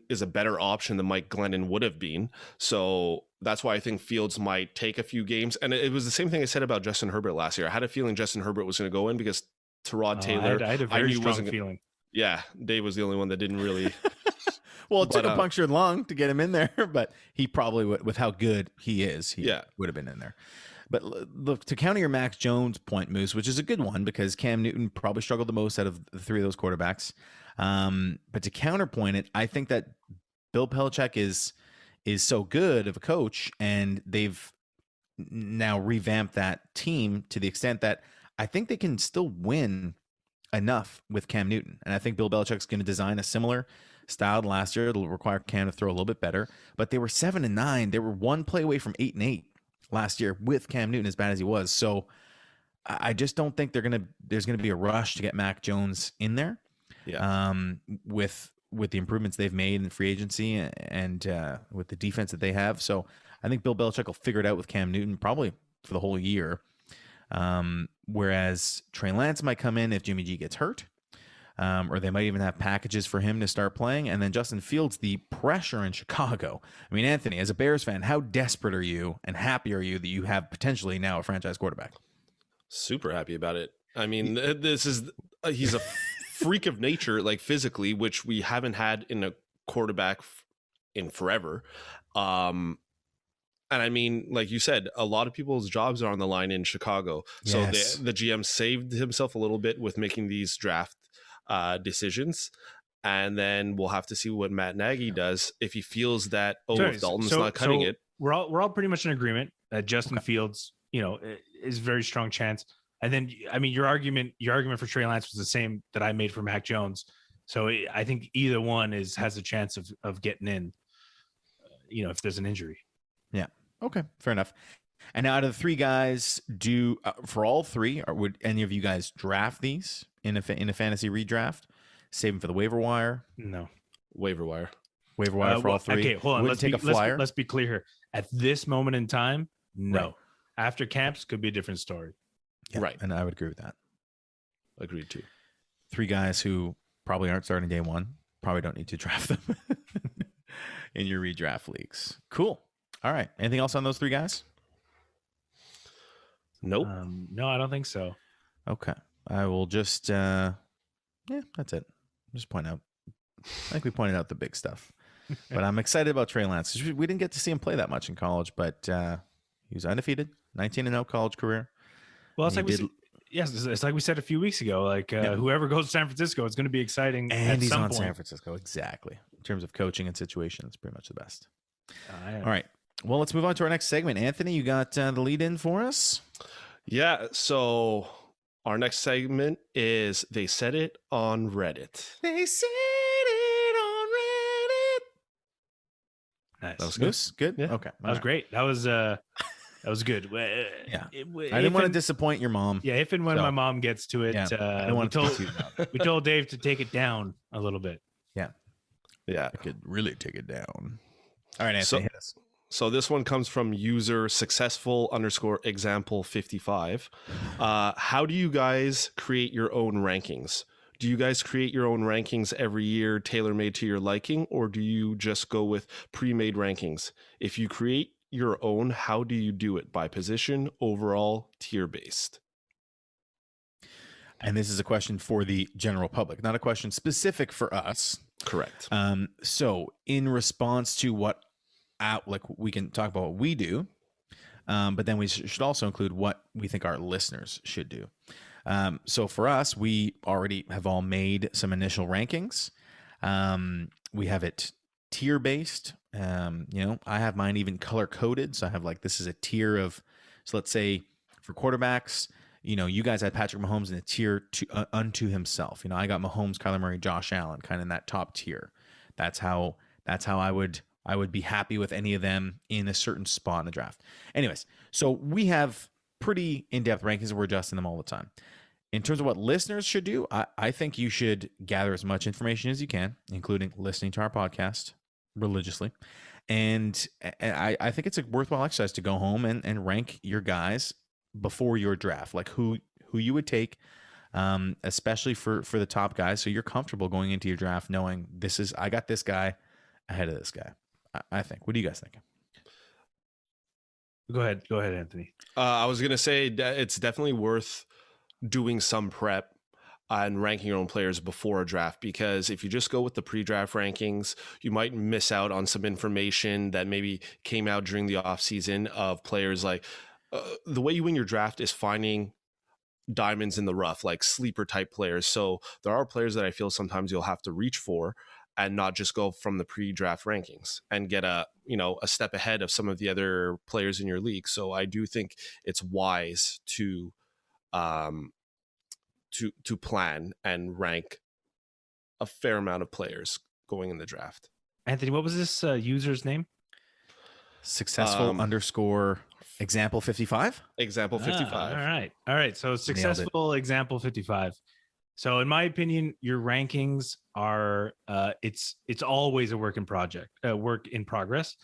is a better option than Mike Glennon would have been. So that's why I think Fields might take a few games. And it was the same thing I said about Justin Herbert last year. I had a feeling Justin Herbert was going to go in because Tyrod Taylor. I had a very strong feeling. Yeah, Dave was the only one that didn't really. Well, it took a punctured lung to get him in there, but he probably would, with how good he is, would have been in there. But look, to counter your Mac Jones point, Moose, which is a good one because Cam Newton probably struggled the most out of the 3 of those quarterbacks. But to counterpoint it, I think that Bill Belichick is so good of a coach, and they've now revamped that team to the extent that I think they can still win enough with Cam Newton. And I think Bill Belichick's going to design a similar style last year. It'll require Cam to throw a little bit better, but they were 7-9. They were 1 play away from 8-8 last year with Cam Newton, as bad as he was. So I just don't think there's going to be a rush to get Mac Jones in there. Yeah. With the improvements they've made in free agency and with the defense that they have. So I think Bill Belichick will figure it out with Cam Newton probably for the whole year. Whereas Trey Lance might come in if Jimmy G gets hurt, or they might even have packages for him to start playing. And then Justin Fields, the pressure in Chicago. I mean, Anthony, as a Bears fan, how desperate are you and happy are you that you have potentially now a franchise quarterback? Super happy about it. I mean, he's a freak of nature, like physically, which we haven't had in a quarterback in forever. And I mean, like you said, a lot of people's jobs are on the line in Chicago. Yes. So the GM saved himself a little bit with making these draft decisions. And then we'll have to see what Matt Nagy does if he feels that, if Dalton's not cutting it. We're all pretty much in agreement that Justin Fields, is a very strong chance. And then, I mean, your argument for Trey Lance was the same that I made for Mac Jones. So I think either one has a chance of getting in, if there's an injury. Yeah. Okay. Fair enough. And now out of the 3 guys, for all 3, would any of you guys draft these in a fantasy redraft? Save them for the waiver wire? No. Waiver wire for all 3. Okay, hold on. Let's be clear here. At this moment in time, no. Right. After camps, could be a different story. Yeah, right. And I would agree with that. Agreed too. 3 guys who probably aren't starting day 1. Probably don't need to draft them in your redraft leagues. Cool. All right. Anything else on those 3 guys? Nope. No, I don't think so. Okay. I will just, that's it. Just point out. I think we pointed out the big stuff. But I'm excited about Trey Lance. We didn't get to see him play that much in college, but he was undefeated, 19-0 college career. Well, it's like we said a few weeks ago. Like whoever goes to San Francisco, it's going to be exciting. And he's on San Francisco, exactly. In terms of coaching and situation, it's pretty much the best. All right. Well, let's move on to our next segment. Anthony, you got the lead in for us? Yeah. So our next segment is They Said It on Reddit. They said it on Reddit. Nice. That was good. Yeah. Okay. That was great. That was good. Yeah. I didn't want to disappoint your mom. Yeah. If and when my mom gets to it, I don't want we told Dave to take it down a little bit. Yeah. Yeah. I could really take it down. All right, Anthony, hit us. So this one comes from user successful_example55. How do you guys create your own rankings? Do you guys create your own rankings every year, tailor-made to your liking, or do you just go with pre-made rankings? If you create your own, how do you do it? By position, overall, tier-based? And this is a question for the general public, not a question specific for us. Correct. So in response to we can talk about what we do, but then we should also include what we think our listeners should do. So for us, we already have all made some initial rankings. We have it tier-based. I have mine even color-coded. So I have this is a tier of, so let's say for quarterbacks, you guys had Patrick Mahomes in a tier unto himself. I got Mahomes, Kyler Murray, Josh Allen, kind of in that top tier. That's how I would be happy with any of them in a certain spot in the draft. Anyways, so we have pretty in-depth rankings and we're adjusting them all the time. In terms of what listeners should do, I think you should gather as much information as you can, including listening to our podcast religiously. And I think it's a worthwhile exercise to go home and rank your guys before your draft, like who you would take, especially for the top guys. So you're comfortable going into your draft knowing I got this guy ahead of this guy. I think. What do you guys think? Go ahead, Anthony. I was going to say it's definitely worth doing some prep and ranking your own players before a draft, because if you just go with the pre-draft rankings, you might miss out on some information that maybe came out during the offseason of players. Like the way you win your draft is finding diamonds in the rough, like sleeper type players. So there are players that I feel sometimes you'll have to reach for and not just go from the pre-draft rankings and get a step ahead of some of the other players in your league. So I do think it's wise to plan and rank a fair amount of players going in the draft. Anthony, what was this user's name? Successful _ example 55. Example 55. All right. So successful example 55. So in my opinion, your rankings are it's always a work in progress.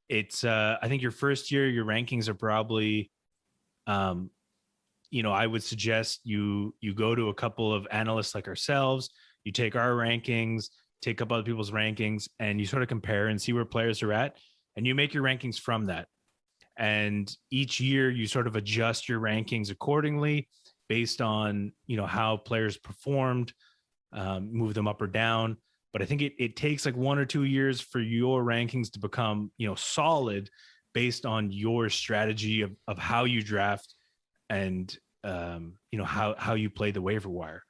It's I think your first year, your rankings are probably I would suggest you go to a couple of analysts like ourselves, you take our rankings, take a couple other people's rankings, and you sort of compare and see where players are at, and you make your rankings from that. And each year you sort of adjust your rankings accordingly based on, how players performed, move them up or down. But I think it takes like 1 or 2 years for your rankings to become, solid based on your strategy of how you draft and, how you play the waiver wire.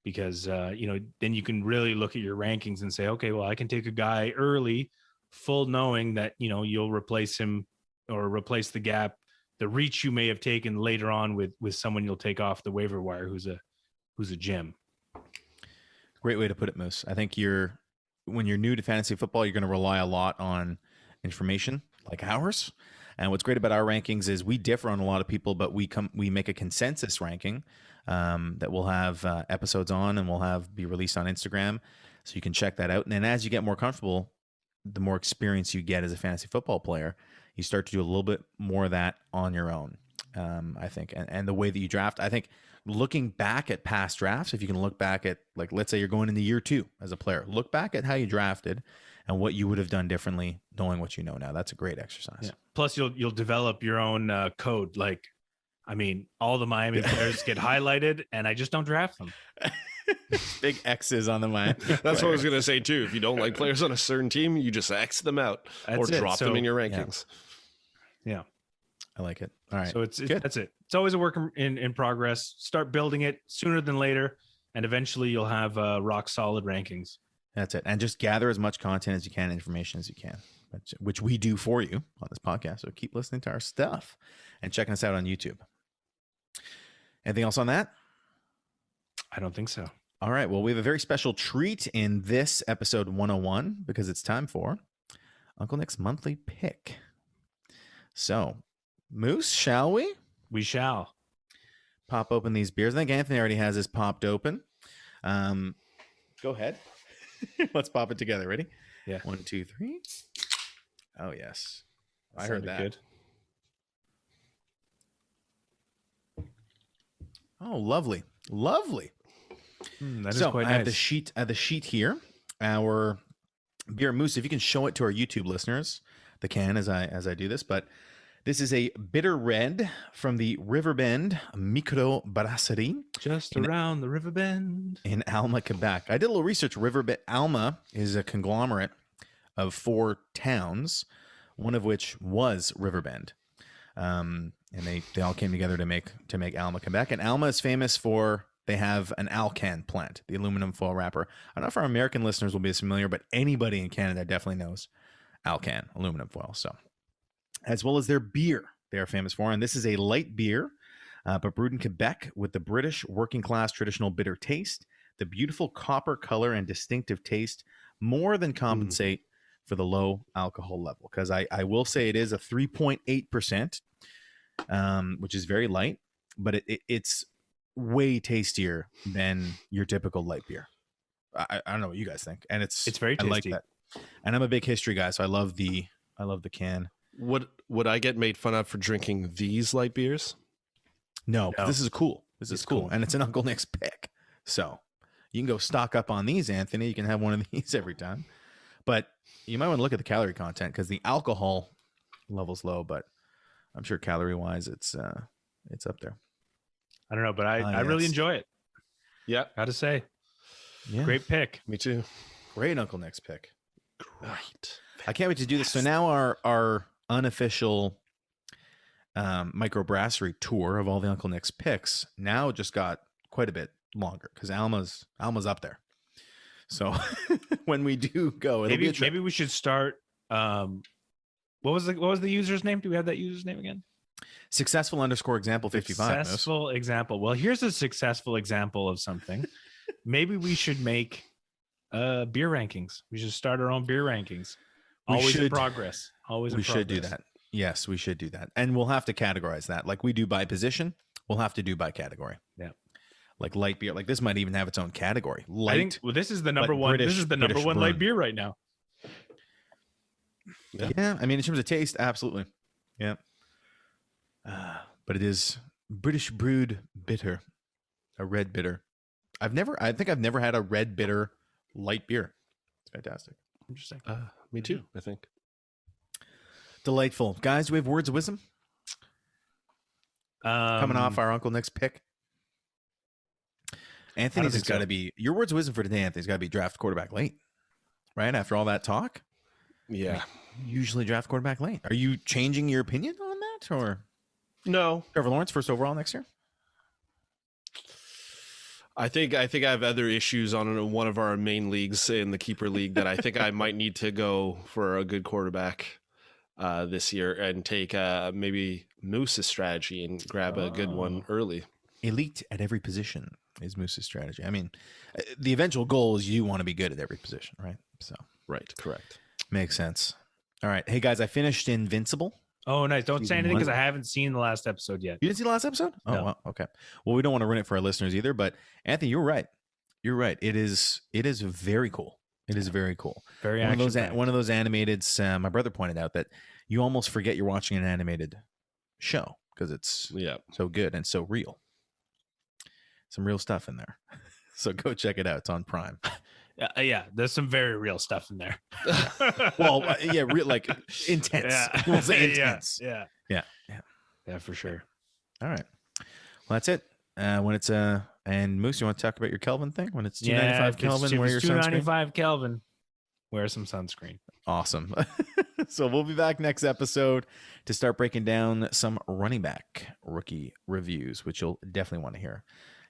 Because, then you can really look at your rankings and say, okay, well, I can take a guy early, full knowing that, you'll replace him or replace the gap, the reach you may have taken later on with someone you'll take off the waiver wire who's a gem. Great way to put it, Moose. I think when you're new to fantasy football, you're going to rely a lot on information like ours. And what's great about our rankings is we differ on a lot of people, but we make a consensus ranking that we'll have episodes on and we'll be released on Instagram. So you can check that out. And then as you get more comfortable, the more experience you get as a fantasy football player, you start to do a little bit more of that on your own, I think. And the way that you draft, I think looking back at past drafts, if you can look back at, like, let's say you're going into year 2 as a player, look back at how you drafted and what you would have done differently, knowing what you know now. That's a great exercise. Yeah. Plus, you'll develop your own code. Like, I mean, all the Miami players get highlighted, and I just don't draft them. Big X's on the Miami. That's what I was going to say, too. If you don't like players on a certain team, you just X them out or drop them in your rankings. Yeah. I like it. All right. So that's it. It's always a work in progress. Start building it sooner than later, and eventually you'll have rock solid rankings. That's it. And just gather as much content as you can, information as you can, which we do for you on this podcast. So keep listening to our stuff and checking us out on YouTube. Anything else on that? I don't think so. All right. Well, we have a very special treat in this episode 101 because it's time for Uncle Nick's monthly pick. So, Moose, shall we? We shall. Pop open these beers. I think Anthony already has his popped open. Go ahead. Let's pop it together. Ready? Yeah. 1, 2, 3. Oh, yes. I heard that. Good. Oh, lovely. Lovely. That is quite nice. I have the sheet here. Our beer, Moose, if you can show it to our YouTube listeners, the can as I do this, but this is a bitter red from the Riverbend Micro Brasserie. Just around the Riverbend. In Alma, Quebec. I did a little research. Riverbend Alma is a conglomerate of 4 towns, one of which was Riverbend. And they all came together to make Alma, Quebec. And Alma is famous for, they have an Alcan plant, the aluminum foil wrapper. I don't know if our American listeners will be as familiar, but anybody in Canada definitely knows Alcan, aluminum foil. So, as well as their beer they are famous for. And this is a light beer, but brewed in Quebec with the British working class traditional bitter taste. The beautiful copper color and distinctive taste more than compensate for the low alcohol level. Because I will say it is a 3.8%, which is very light, but it's way tastier than your typical light beer. I don't know what you guys think. And it's very tasty. I like that. And I'm a big history guy, so I love the can. Would I get made fun of for drinking these light beers? No. This is cool. This is cool. And it's an Uncle Nick's pick. So you can go stock up on these, Anthony. You can have one of these every time. But you might want to look at the calorie content because the alcohol level's low, but I'm sure calorie-wise it's up there. I don't know, but I really enjoy it. Yeah. Gotta say. Yeah. Great pick. Me too. Great Uncle Nick's pick. Great. I can't wait to do this. So now our unofficial microbrasserie tour of all the Uncle Nick's picks now just got quite a bit longer because Alma's up there. So when we do go, maybe we should start. What was the user's name? Do we have that user's name again? Successful_example 55. Successful example. Well, here's a successful example of something. Maybe we should make beer rankings. We should start our own beer rankings. Always in progress. We should do that. Yes, we should do that. And we'll have to categorize that. Like we do by position, we'll have to do by category. Yeah. Like light beer. Like this might even have its own category. Light. I think, this is the number one. This is the number one light beer right now. Yeah. I mean, in terms of taste, absolutely. Yeah. But it is British brewed bitter, a red bitter. I think I've never had a red bitter light beer. It's fantastic. Interesting. Me too, I think. Delightful. Guys, do we have words of wisdom? Coming off our Uncle Nick's pick. Anthony's has got to be, your words of wisdom for today, Anthony's got to be draft quarterback late. Right? After all that talk? Yeah. Usually draft quarterback late. Are you changing your opinion on that? Or no? Trevor Lawrence first overall next year? I think I have other issues on one of our main leagues in the keeper league that I think I might need to go for a good quarterback this year and take maybe Moose's strategy and grab a good one early. Elite at every position is Moose's strategy. I mean, the eventual goal is you want to be good at every position, right? So right, correct. Makes sense. All right. Hey, guys, I finished Invincible. Oh, nice. Don't say anything because I haven't seen the last episode yet. You didn't see the last episode? Oh, no. Well, okay. Well, we don't want to ruin it for our listeners either, but Anthony, you're right. You're right. It is very cool. It is very cool. Very one of those animated, my brother pointed out that you almost forget you're watching an animated show because it's so good and so real. Some real stuff in there. So go check it out. It's on Prime. Yeah, there's some very real stuff in there. Well, real, intense. Yeah. We'll say intense. Yeah, for sure. All right. Well, that's it. When it's and Moose, you want to talk about your Kelvin thing? When it's 295 Kelvin, wear your sunscreen. 295 Kelvin, wear some sunscreen. Awesome. So we'll be back next episode to start breaking down some running back rookie reviews, which you'll definitely want to hear.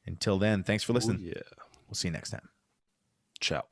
Until then, thanks for listening. Ooh, yeah. We'll see you next time. Ciao.